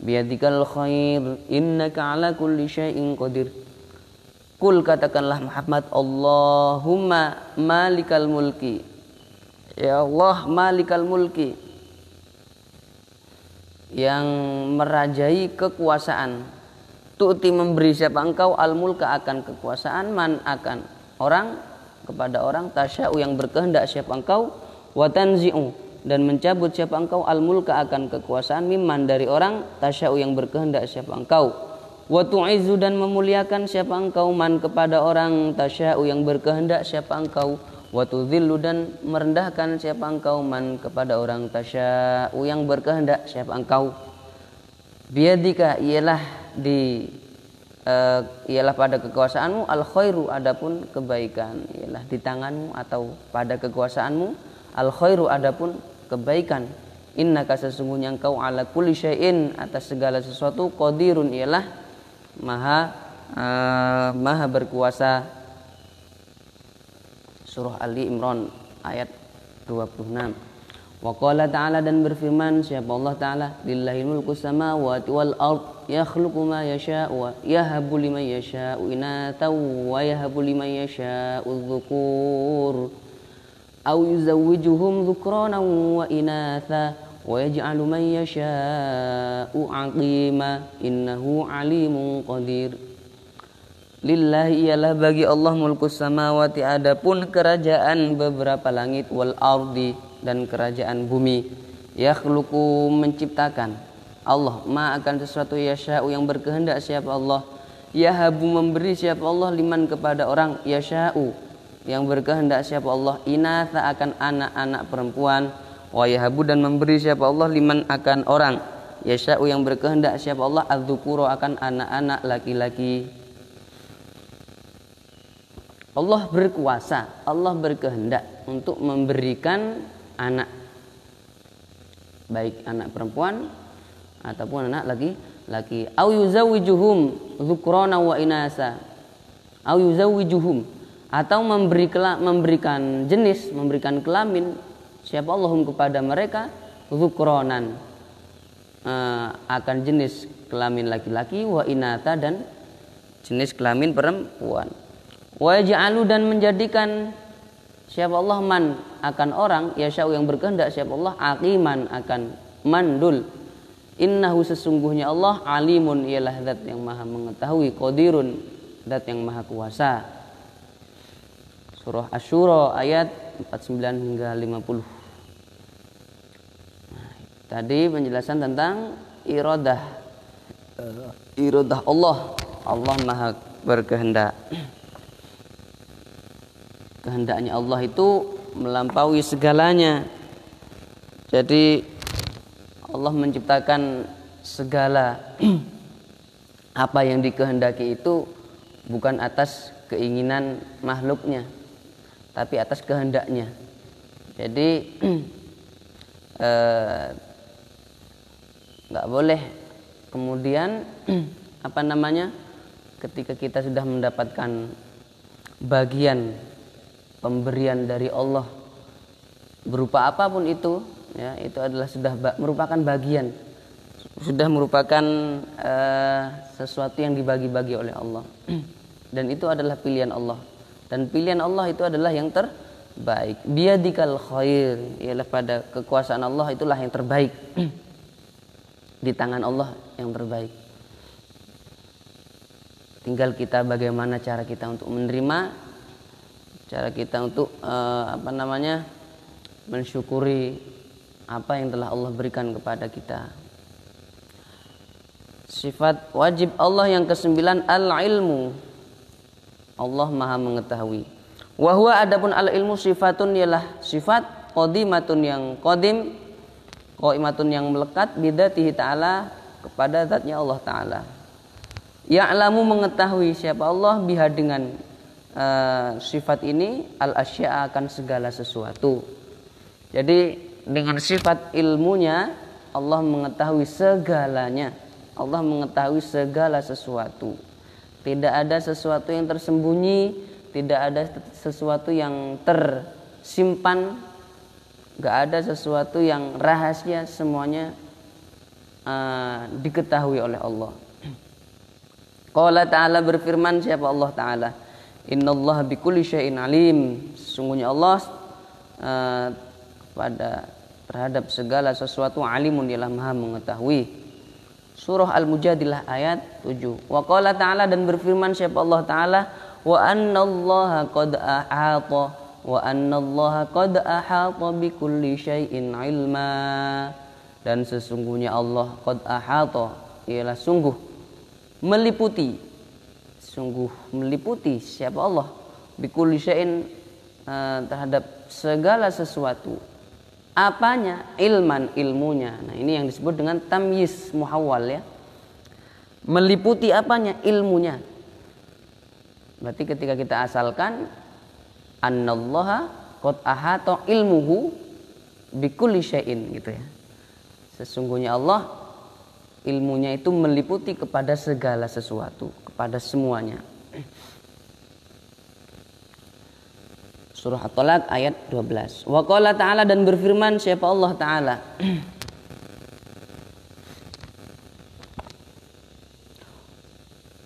biyadikal khair innaka ala kulli syai'in qadir. Kul, katakanlah Muhammad, Allahumma malikal mulki, ya Allah malikal mulki, yang merajai kekuasaan, tu'ti memberi siapa engkau, al mulka akan kekuasaan, man akan orang, kepada orang, tasya'u yang berkehendak siapa engkau, wa tanzi'u dan mencabut siapa engkau, al mulka akan kekuasaan, mimman dari orang, tasya'u yang berkehendak siapa engkau, wa tu'izzu dan memuliakan siapa engkau, man kepada orang, tasya'u yang berkehendak siapa engkau, wa tudhillu dan merendahkan siapa engkau, man kepada orang, tasya'u yang berkehendak siapa engkau. Biyadika ialah ialah pada kekuasaanmu, al khairu adapun kebaikan, ialah di tanganmu atau pada kekuasaanmu, al khairu adapun kebaikan, innaka sesungguhnya engkau ala kulli syai'in atas segala sesuatu, qadirun ialah maha berkuasa. Surah Ali Imran ayat 26. Wa qala ta'ala, dan berfirman siapa Allah Ta'ala, lillahil mulku samawati wal ard yakhluqu ma yasha'u wa yahabu liman yasha'u inatha wa yahabu liman yasha'u dhukur aw yuzawwijuhum dhukranan wa inatha wa yaj'alu man yasha'u aqima innahu alimun qadir. Lillahi ialah bagi Allah mulkus samawati adapun kerajaan beberapa langit, wal ardi dan kerajaan bumi, yakhluqu menciptakan Allah ma akan sesuatu, yasha'u yang berkehendak siapa Allah, yahabu memberi siapa Allah, liman kepada orang, yasha'u yang berkehendak siapa Allah, inatha akan anak-anak perempuan, wa yahabu dan memberi siapa Allah, liman akan orang, yasha'u yang berkehendak siapa Allah, adzukuru akan anak-anak laki-laki. Allah berkuasa, Allah berkehendak untuk memberikan anak, baik anak perempuan ataupun anak laki-laki. Au yuzawwijuhum dzukrana wa inasa. Au yuzawwijuhum, atau memberikan jenis, memberikan kelamin siapa Allahum kepada mereka, dzukronan akan jenis kelamin laki-laki, wa inata dan jenis kelamin perempuan. Wa ja'alu dan menjadikan siapa Allah, man akan orang, yasha'u yang berkehendak siapa Allah, aqiman akan mandul. Innahu sesungguhnya Allah, alimun ialah zat yang maha mengetahui, qadirun zat yang maha kuasa. Surah Asy-Syura ayat 49 hingga 50. Nah, tadi penjelasan tentang iradah Allah. Allah maha berkehendak. Kehendaknya Allah itu melampaui segalanya. Jadi Allah menciptakan segala apa yang dikehendaki itu bukan atas keinginan makhluknya, tapi atas kehendaknya. Jadi nggak boleh kemudian ketika kita sudah mendapatkan bagian pemberian dari Allah berupa apapun itu, ya, itu adalah sudah merupakan bagian, sudah merupakan sesuatu yang dibagi-bagi oleh Allah, dan itu adalah pilihan Allah, dan pilihan Allah itu adalah yang terbaik. Biyadikal khair, ialah pada kekuasaan Allah itulah yang terbaik. Di tangan Allah yang terbaik. Tinggal kita bagaimana cara kita untuk menerima, cara kita untuk mensyukuri apa yang telah Allah berikan kepada kita. Sifat wajib Allah yang ke-9, al-ilmu. Allah maha mengetahui. Wa huwa adapun al-ilmu sifatun ialah sifat qadimatun yang qadim, qaimatun yang melekat bidzatihi ta'ala kepada zatnya Allah Ta'ala. Ya'lamu mengetahui siapa Allah biha dengan sifat ini al-asya'a akan segala sesuatu. Jadi dengan sifat ilmunya Allah mengetahui segalanya. Allah mengetahui segala sesuatu. Tidak ada sesuatu yang tersembunyi, tidak ada sesuatu yang tersimpan, gak ada sesuatu yang rahasia, semuanya diketahui oleh Allah. Qala ta'ala berfirman siapa Allah Ta'ala, innallaha bikulli syai'in alim. Sesungguhnya Allah terhadap segala sesuatu alimun, ialah maha mengetahui. Surah Al-Mujadilah ayat 7. Wa qala ta'ala, dan berfirman siapa Allah Ta'ala, wa annallaha qad ahata wa annallaha qad ahata bikulli syai'in ilma. Dan sesungguhnya Allah qad ahata, ialah sungguh meliputi siapa Allah bikulli syai'in, terhadap segala sesuatu. Apanya? Ilman, ilmunya. Nah, ini yang disebut dengan tamyiz muhawwal, ya. Meliputi apanya? Ilmunya. Berarti ketika kita asalkan annallaha qad ahata ilmuhu bikulli syai'in, gitu ya. Sesungguhnya Allah ilmunya itu meliputi kepada segala sesuatu, kepada semuanya. Surah At-Talaq ayat 12. Wa qala ta'ala, dan berfirman siapa Allah Ta'ala,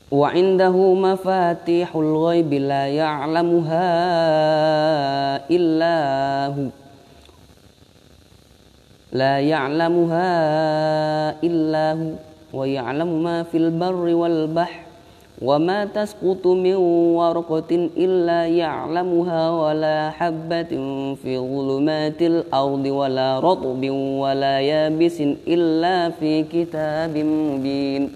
wa indahu mafatihul ghaibi la ya'lamuha illahu wa ya'lamu ma fil barri wal bahri wa ma tasqutu min waraqatin illa ya'lamuha wa la habbatin fi dhulumatil ardi wa la ratbin wa la yabisin illa fi kitabim mubin.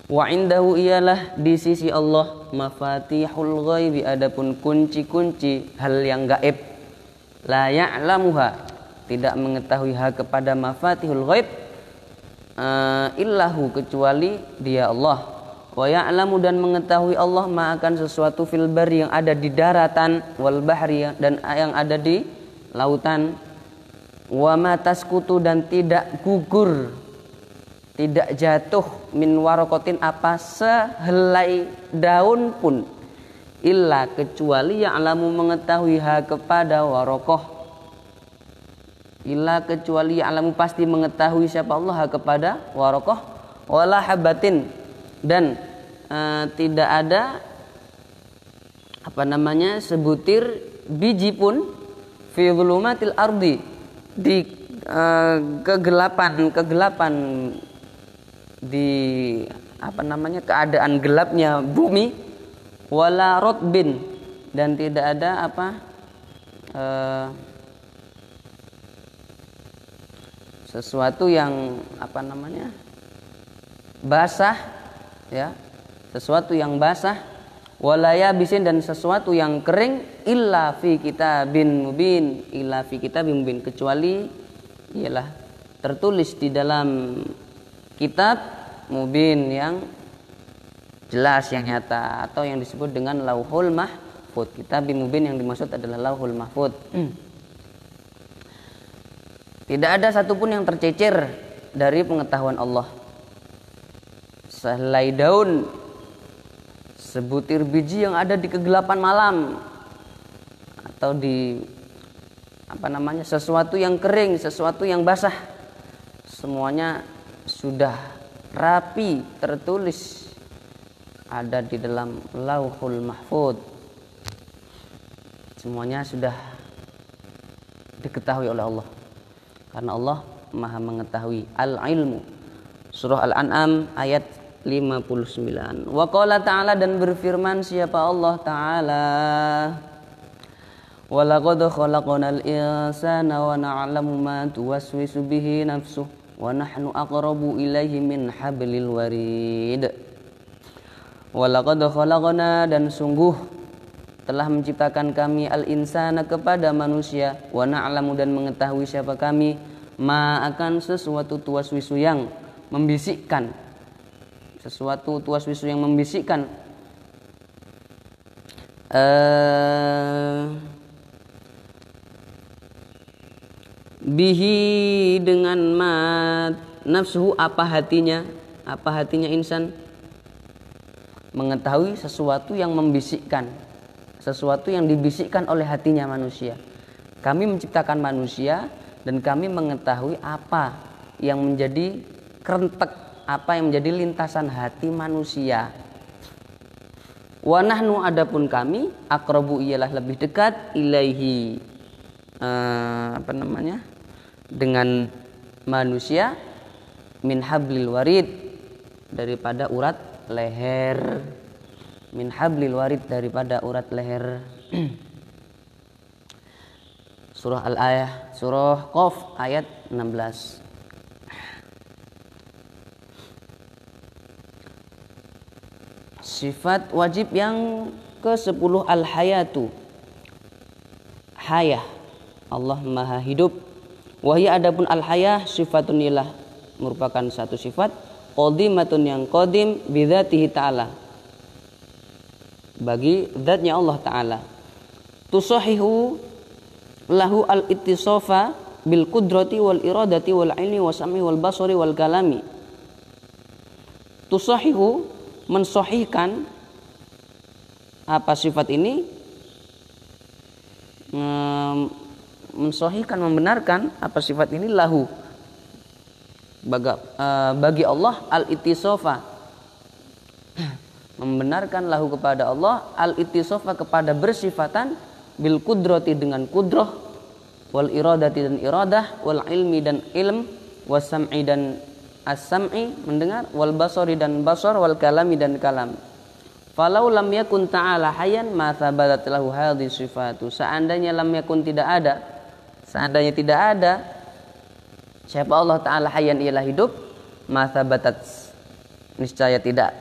Wa indahu, ialah di sisi Allah, mafatihul ghaibi, adapun kunci-kunci hal yang gaib, la ya'lamuha, tidak mengetahui hal kepada mafatihul ghaib illahu, kecuali dia Allah. Wa ya'lamu, dan mengetahui Allah ma akan sesuatu fil barri, yang ada di daratan, wal bahri, dan yang ada di lautan. Wa ma tasqutu, dan tidak gugur, tidak jatuh, min waraqatin, apa sehelai daun pun, illa, kecuali ya'lamu mengetahui ha kepada waraqah, illa, kecuali ya'lamu pasti mengetahui siapa Allah ha kepada waraqah, wala habatin, dan tidak ada sebutir biji pun fi dhulumatil ardi, di kegelapan di keadaan gelapnya bumi, wala rotbin, dan tidak ada sesuatu yang basah, ya, sesuatu yang basah, wala yabisin, dan sesuatu yang kering, illa fi kitabin mubin, kecuali ialah tertulis di dalam kitab mubin, yang jelas, yang nyata, atau yang disebut dengan lauhul mahfud. Kitabin mubin yang dimaksud adalah lauhul mahfud. Tidak ada satupun yang tercecer dari pengetahuan Allah. Sehelai daun, sebutir biji yang ada di kegelapan malam, atau di sesuatu yang kering, sesuatu yang basah, semuanya sudah rapi tertulis ada di dalam lauhul mahfud. Semuanya sudah diketahui oleh Allah, karena Allah Maha mengetahui. Al-ilmu, surah Al-An'am ayat 59. Wa qala ta'ala, dan berfirman siapa Allah Ta'ala, wa laqad khalaqnal insana wa na'lamu ma tuwaswisu bihi nafsuhu wa nahnu aqrabu ilaihi min hablil warid. Wa laqad khalaqna, dan sungguh telah menciptakan kami al-insana, kepada manusia, wa na'lamu, dan mengetahui siapa kami, ma akan sesuatu tuwaswisu yang membisikkan, sesuatu tuwaswisu yang membisikkan, bihi dengan ma, nafsuhu apa hatinya insan, mengetahui sesuatu yang membisikkan, sesuatu yang dibisikkan oleh hatinya manusia. Kami menciptakan manusia dan kami mengetahui apa yang menjadi kerentek, apa yang menjadi lintasan hati manusia. Wa nahnu, adapun kami, aqrabu, ialah lebih dekat, ilaihi, dengan manusia, min hablil warid, daripada urat leher, min hablil warid, daripada urat leher. Surah Al-Ayah, surah Qaf ayat 16. Sifat wajib yang ke-10, al-hayatu, hayah, Allah Maha hidup. Wahia, adapun al-hayah, sifatun, ialah merupakan satu sifat, qadimatun, yang qadim, bidzatihi ta'ala, bagi zatnya Allah Ta'ala. Tusahihu lahu al-ittisafa bil qudrati wal iradati wal ilmi wa sam'i wal basari wal kalami. Tusahihu, mensahihkan apa sifat ini, mensahihkan, membenarkan apa sifat ini, lahu, bagi Allah, al-ittisafa, membenarkan lahu kepada Allah, al-ittisafa, kepada bersifatan, bil qudrati, dengan qudrah, wal iradati, dan iradah, wal ilmi, dan ilm, was sam'i, dan as-sam'i, mendengar, wal basari, dan basar, wal kalami, dan kalam. Falau lam yakun ta'ala hayyan ma thabatat lahu hadhihi sifatu. Seandainya lam yakun, tidak ada, seandainya tidak ada siapa Allah Ta'ala hayyan, ialah hidup, ma thabatat, niscaya tidak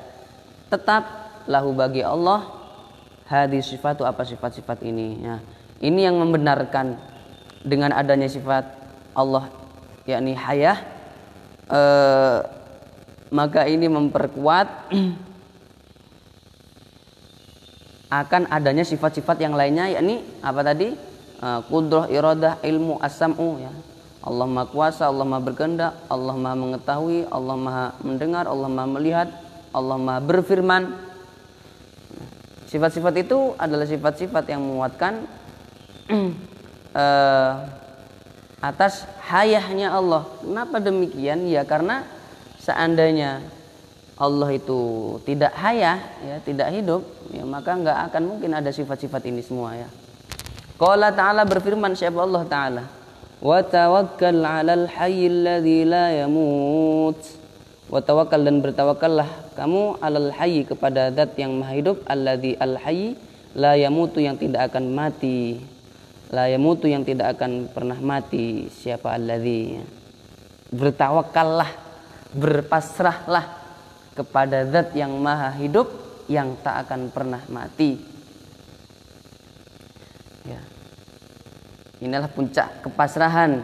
tetap, lahu, bagi Allah, hadhihi sifatu, apa sifat-sifat ini. Ya, ini yang membenarkan dengan adanya sifat Allah, yakni hayah, maka ini memperkuat akan adanya sifat-sifat yang lainnya, yakni apa tadi, qudrah, iradah, ilmu, as-sam'u, ya. Allah Maha kuasa, Allah Maha berkehendak, Allah Maha mengetahui, Allah Maha mendengar, Allah Maha melihat, Allah Maha berfirman. Sifat-sifat itu adalah sifat-sifat yang menguatkan atas hayahnya Allah. Kenapa demikian? Ya karena seandainya Allah itu tidak hayah, ya, tidak hidup, ya, maka nggak akan mungkin ada sifat-sifat ini semua, ya. Qala ta'ala, berfirman siapa Allah Ta'ala, wa tawakkal 'alal hayyil ladzi la yamut. Wa tawakkal, dan bertawakallah kamu, 'alal hayy, kepada zat yang maha hidup, alladzi al hayy, la yamutu, yang tidak akan mati. La yamutu, yang tidak akan pernah mati. Siapa alladzi? Bertawakallah, berpasrahlah kepada zat yang maha hidup yang tak akan pernah mati. Ya. Inilah puncak kepasrahan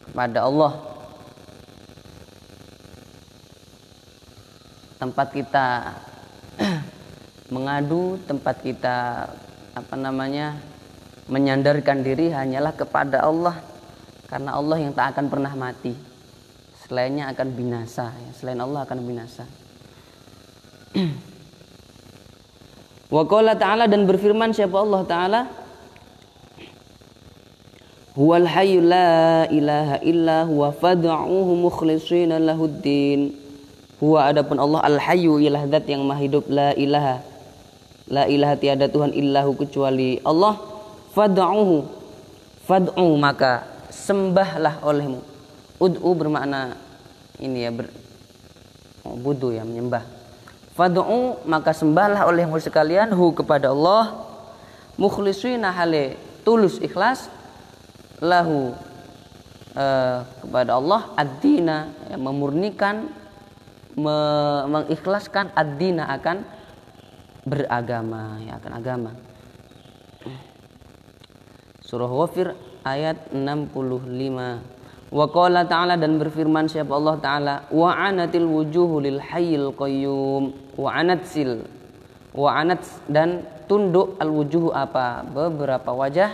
kepada Allah. Tempat kita mengadu, tempat kita menyandarkan diri hanyalah kepada Allah, karena Allah yang tak akan pernah mati. Selainnya akan binasa, ya. Selain Allah akan binasa. Wa qala ta'ala, dan berfirman siapa Allah Ta'ala, huwal hayyu la ilaha illa huwa fad'uhu mukhlishina lahuddin. Huwa, adapun Allah, al hayyu, ialah zat yang maha hidup, la ilaha tiada Tuhan illahu, kecuali Allah. Fad'uhu, maka sembahlah olehmu. Ud'u bermakna ini ya, budu ya, menyembah. Fad'u, maka sembahlah olehmu sekalian, hu, kepada Allah, mukhlishina, hale tulus ikhlas, lahu, kepada Allah, ad-dina, ya, memurnikan, mengikhlaskan, ad-dina, akan beragama, ya, akan agama. Surah Ghafir ayat 65. Wa qala ta'ala, dan berfirman siapa Allah Ta'ala, wa anatil wujuhu lil hayyil qayyum. Wa anat, dan tunduk, al wujuhu, apa, beberapa wajah,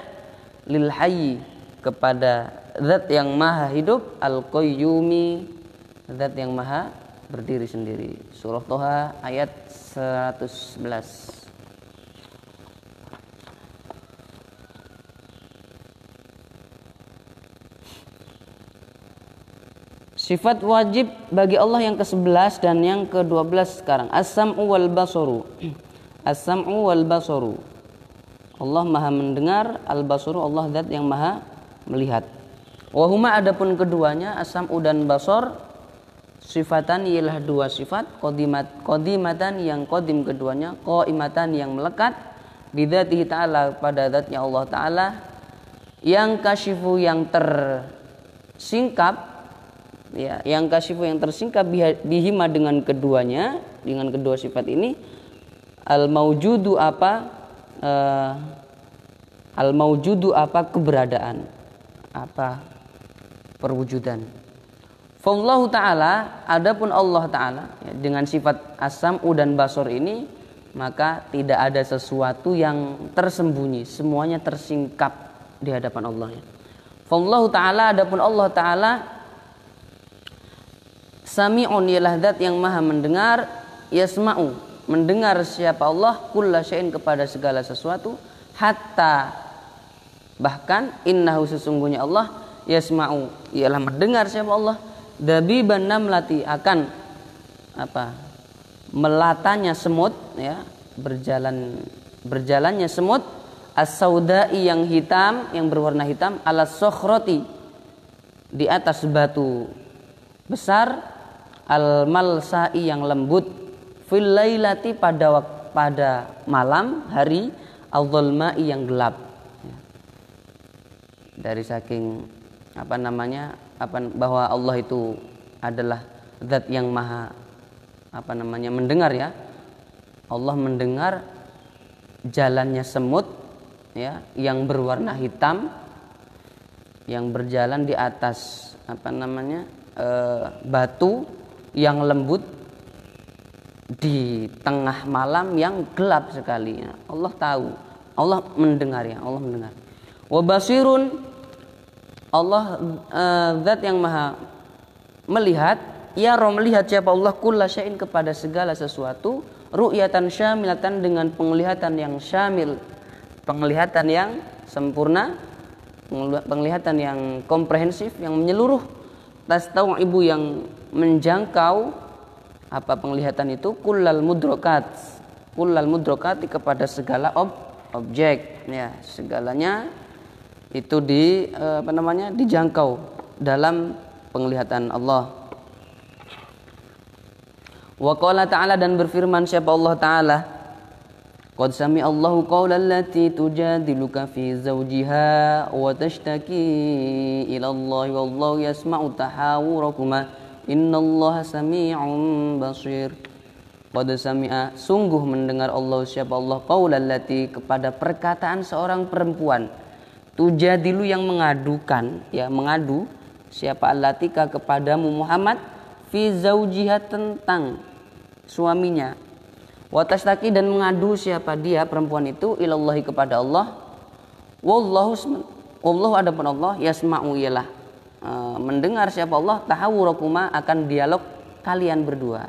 lil hayy, kepada zat yang maha hidup, al qayyumi, zat yang maha berdiri sendiri. Surah Toha ayat 111. Sifat wajib bagi Allah yang ke-11 dan yang ke-12 sekarang. As-sam'u wal basaru. As-sam'u wal basaru. Allah maha mendengar, al-basaru, Allah zat yang maha melihat. Wa huma, adapun keduanya, as-sam'u dan basar, sifatan, ialah dua sifat, qadimatan, yang qadim keduanya, qaimatan, yang melekat, bidzatihi ta'ala, pada zatnya Allah Ta'ala, yang kasyifu, yang tersingkap, ya, yang kasyifu, yang tersingkap, bihima, dengan keduanya, dengan kedua sifat ini, al maujudu, apa, al maujudu, apa, keberadaan, apa, perwujudan. Fallahu Ta'ala, adapun Allah Ta'ala, ya, dengan sifat as-sam'u dan basar ini, maka tidak ada sesuatu yang tersembunyi, semuanya tersingkap di hadapan Allah, ya. Fallahu Ta'ala, adapun Allah Ta'ala, sami'un, ialah zat yang maha mendengar, yasma'u, mendengar siapa Allah, kulla syai'in, kepada segala sesuatu, hatta, bahkan, innahu, sesungguhnya Allah, yasma'u, ialah mendengar siapa Allah, dabiban namlati, akan, apa, melatanya semut, ya, berjalannya semut, as-saudai, yang hitam, yang berwarna hitam, ala sokhroti, di atas batu besar, al-malsa'i, yang lembut, fil lailati, pada malam hari, al-dhulma'i, yang gelap. Dari saking bahwa Allah itu adalah zat yang maha mendengar, ya. Allah mendengar jalannya semut, ya, yang berwarna hitam, yang berjalan di atas batu yang lembut di tengah malam yang gelap sekali, ya. Allah tahu, Allah mendengar, ya, Allah mendengar. Wa basirun, Allah zat yang maha melihat, ya, melihat siapa Allah, kulla syai'in, kepada segala sesuatu, ru'yatan syamilatan, dengan penglihatan yang syamil, penglihatan yang sempurna, penglihatan yang komprehensif, yang menyeluruh, tastau'ibu, yang menjangkau, apa, penglihatan itu, kullal mudrokati, kepada segala objek, ya segalanya itu dijangkau dalam penglihatan Allah. Wa qala ta'ala, dan berfirman siapa Allah Ta'ala, qad sami Allahu qawla allati tujadiluka fi zawjiha wa tashtaki ila Allah wallahu yasma'u tahawurakuma innallaha sami'un basir. Qad sami'a, sungguh mendengar Allah siapa Allah, qawla allati, kepada perkataan seorang perempuan, tujadilu yang mengadukan, ya mengadu, siapa allatika kepadamu Muhammad, fi zawjiha tentang suaminya, wa tashtaki dan mengadu siapa dia perempuan itu, ilallahi kepada Allah, wallahu adapun Allah, yasma'u ialah mendengar siapa Allah, tahawurakuma akan dialog kalian berdua,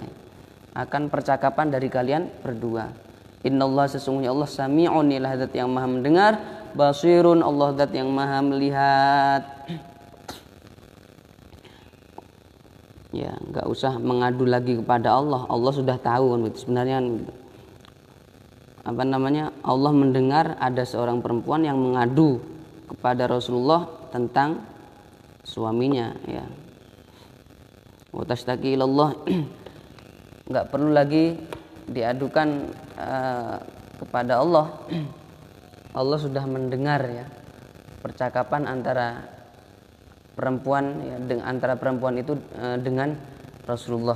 akan percakapan dari kalian berdua. Innallaha, sesungguhnya Allah, sami'un ialah zat yang maha mendengar, basirun Allah zat yang maha melihat. Ya, nggak usah mengadu lagi kepada Allah. Allah sudah tahu kan, sebenarnya Allah mendengar ada seorang perempuan yang mengadu kepada Rasulullah tentang suaminya, ya. Wa tashtaki ilallah, nggak perlu lagi diadukan kepada Allah. Allah sudah mendengar, ya, percakapan antara perempuan, ya, antara perempuan itu dengan Rasulullah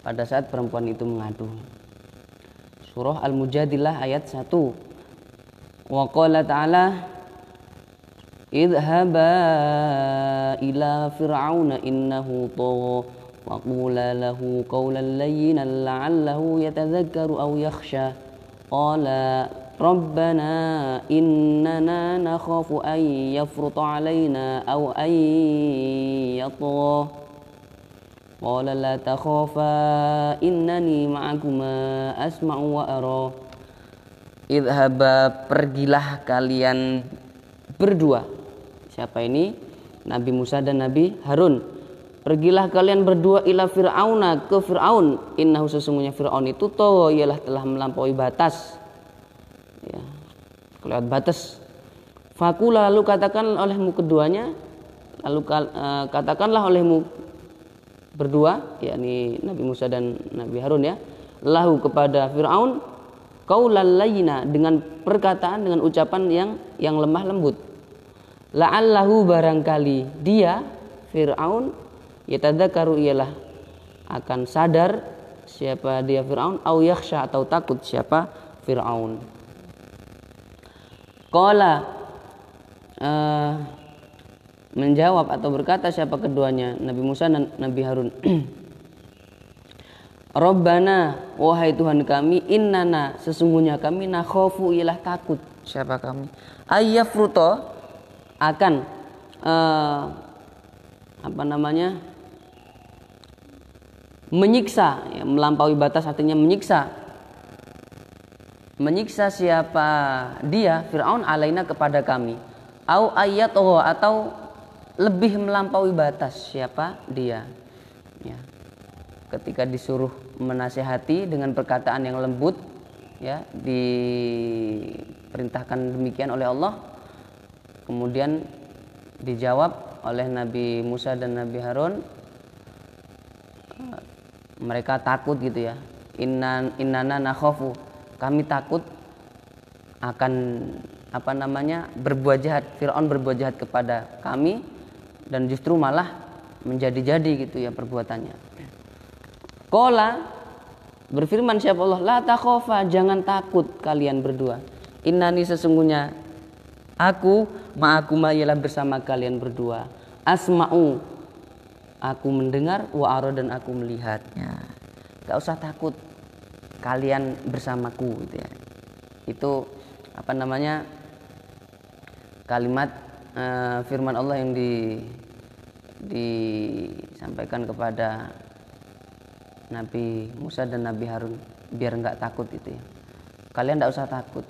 pada saat perempuan itu mengadu. Surah Al-Mujadilah ayat 1. Wa qala ta'ala, idhaba ila fir'auna innahu tagha wa qula lahu qawlan layyinan la'allahu yatadhakkaru aw yakhsha qala rabbana innana nakhafu an yafruta alaina aw an yatgha qala la takhafa innani ma'akuma asma'u wa ara. Idhaba, pergilah kalian berdua. Siapa ini? Nabi Musa dan Nabi Harun. Pergilah kalian berdua ila fir'auna, ke Fir'aun, innahu, sesungguhnya Fir'aun itu tagha, ialah telah melampaui batas, ya, kelewat batas. Fakula, lalu katakan olehmu keduanya, katakanlah olehmu berdua, yakni Nabi Musa dan Nabi Harun, ya, lahu kepada Fir'aun, qaulal layyina, dengan perkataan, dengan ucapan yang lemah lembut. La'allahu, barangkali dia Fir'aun, yatadzakaru, ialah akan sadar siapa dia Fir'aun, au yakhsha, atau takut siapa Fir'aun. Qala, menjawab atau berkata siapa keduanya, Nabi Musa dan Nabi Harun, Rabbana, wahai Tuhan kami, innana, sesungguhnya kami, nakhafu, ialah takut siapa kami, ayyafruto, akan menyiksa, ya, melampaui batas, artinya menyiksa siapa dia Fir'aun, alaina, kepada kami, au ayyatoho, atau lebih melampaui batas siapa dia, ya. Ketika disuruh menasihati dengan perkataan yang lembut, ya, diperintahkan demikian oleh Allah, kemudian dijawab oleh Nabi Musa dan Nabi Harun, mereka takut gitu, ya. Innana nakhafu, kami takut akan berbuat jahat, Fir'aun berbuat jahat kepada kami, dan justru malah menjadi-jadi gitu, ya, perbuatannya. Qala, berfirman siapa Allah, la takhafa, jangan takut kalian berdua, innani, sesungguhnya aku, ma'akuma, ialah bersama kalian berdua, asma'u, aku mendengar, wa ara, dan aku melihat, ya. Gak usah takut, kalian bersamaku, gitu, ya. Itu kalimat firman Allah yang disampaikan kepada Nabi Musa dan Nabi Harun, biar nggak takut itu, ya. Kalian nggak usah takut,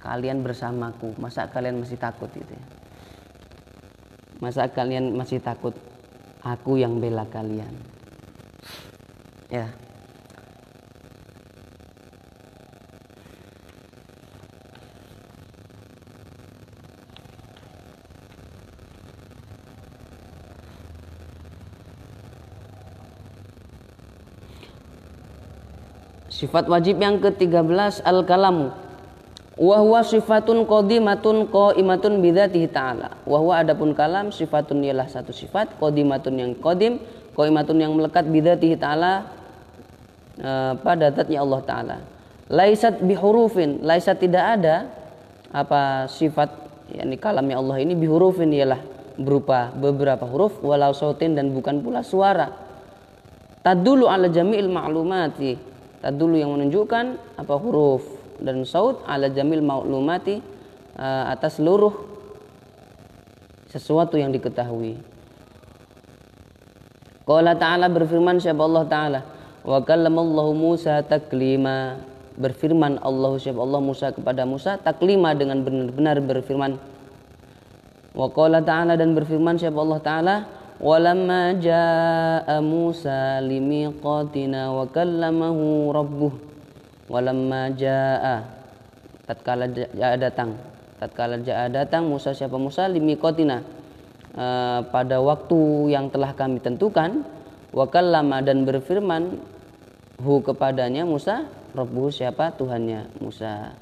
kalian bersamaku, masa kalian masih takut gitu, ya. Masa kalian masih takut, aku yang bela kalian, ya. Sifat wajib yang ke-13 al-kalamu. Wa huwa sifatun qadimatun qaimatun bidzatihi ta'ala. Wa huwa adapun kalam sifatun ialah satu sifat, qadimatun yang qadim, qaimatun yang melekat bidzatihi ta'ala pada zatnya Allah taala. Laisat bihurufin, laisat tidak ada apa sifat yakni kalamnya Allah ini bihurufin ialah berupa beberapa huruf walau sautin dan bukan pula suara. Tadulu ala jami'il ma'lumati, tadulu yang menunjukkan apa huruf dan saut ala jamil ma'lumati atas seluruh sesuatu yang diketahui. Qala ta'ala berfirman siapa Allah taala, wa kallamallahu Musa taklima, berfirman Allah siapa Allah Musa kepada Musa taklima dengan benar-benar berfirman. Wa qala ta'ala dan berfirman siapa Allah taala, walamma jaa Musa limiqatina wa kallamahu rabbuh. Walamma jaa, tatkala jaa datang Musa siapa Musa limiqatina pada waktu yang telah kami tentukan, wa kallama dan berfirman hu kepadanya Musa rabbuh siapa Tuhannya Musa.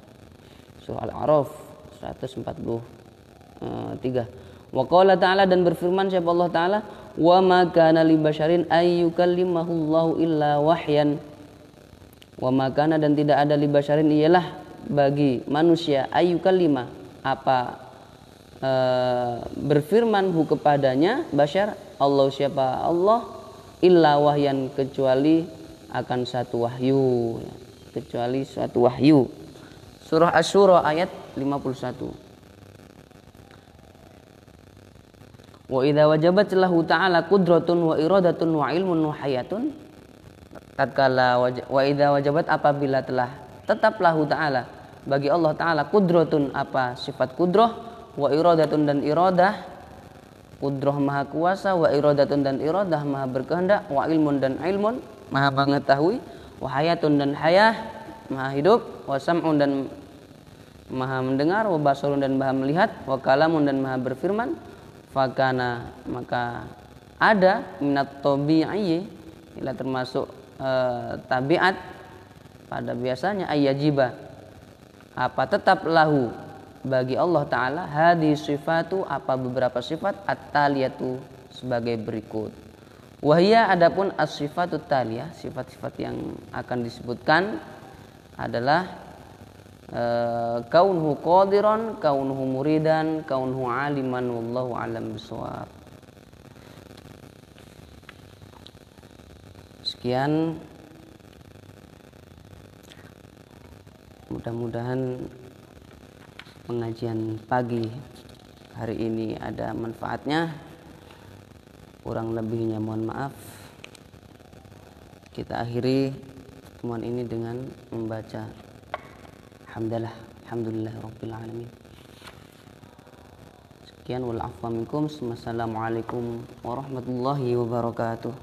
Surah Al-A'raf 143. Wa qala ta'ala dan berfirman siapa Allah taala, wa ma kana li basyarin ayyukallimahu Allahu illa wahyan. Wa ma kana dan tidak ada li basyarin ialah bagi manusia ayyukallima apa berfirman hu kepadanya basyar Allah siapa Allah illa wahyan kecuali akan satu wahyu, kecuali suatu wahyu. Surah Asy-Syura ayat 51. Wa idza wajabat lahu ta'ala qudratun wa iradatun wa ilmun wa hayatun, tatkala wa idza wajabat apabila telah tetap lahu ta'ala bagi Allah taala qudratun apa sifat qudrah, wa iradatun dan iradah, qudrah maha kuasa, wa iradatun dan iradah maha berkehendak, wa ilmun dan ilmun maha mengetahui, wa hayatun dan hayah maha hidup, wa sam'un dan maha mendengar, wa basarun dan maha melihat, wa kalamun dan maha berfirman. Fakana maka ada minat tabi'i ila termasuk tabiat pada biasanya ayyajiba apa tetap lahu bagi Allah taala hadhi sifatu apa beberapa sifat at-taliyatu sebagai berikut. Wahia adapun as-sifatut taliyah, sifat-sifat yang akan disebutkan adalah kaunhu qadiran, kaunhu muridan, kaunhu aliman, wallahu alam bisawab. Sekian, mudah-mudahan pengajian pagi hari ini ada manfaatnya. Kurang lebihnya mohon maaf. Kita akhiri pertemuan ini dengan membaca Alhamdulillah Rabbil Alamin. Sekian wal afwa minkum. Wassalamualaikum warahmatullahi wabarakatuh.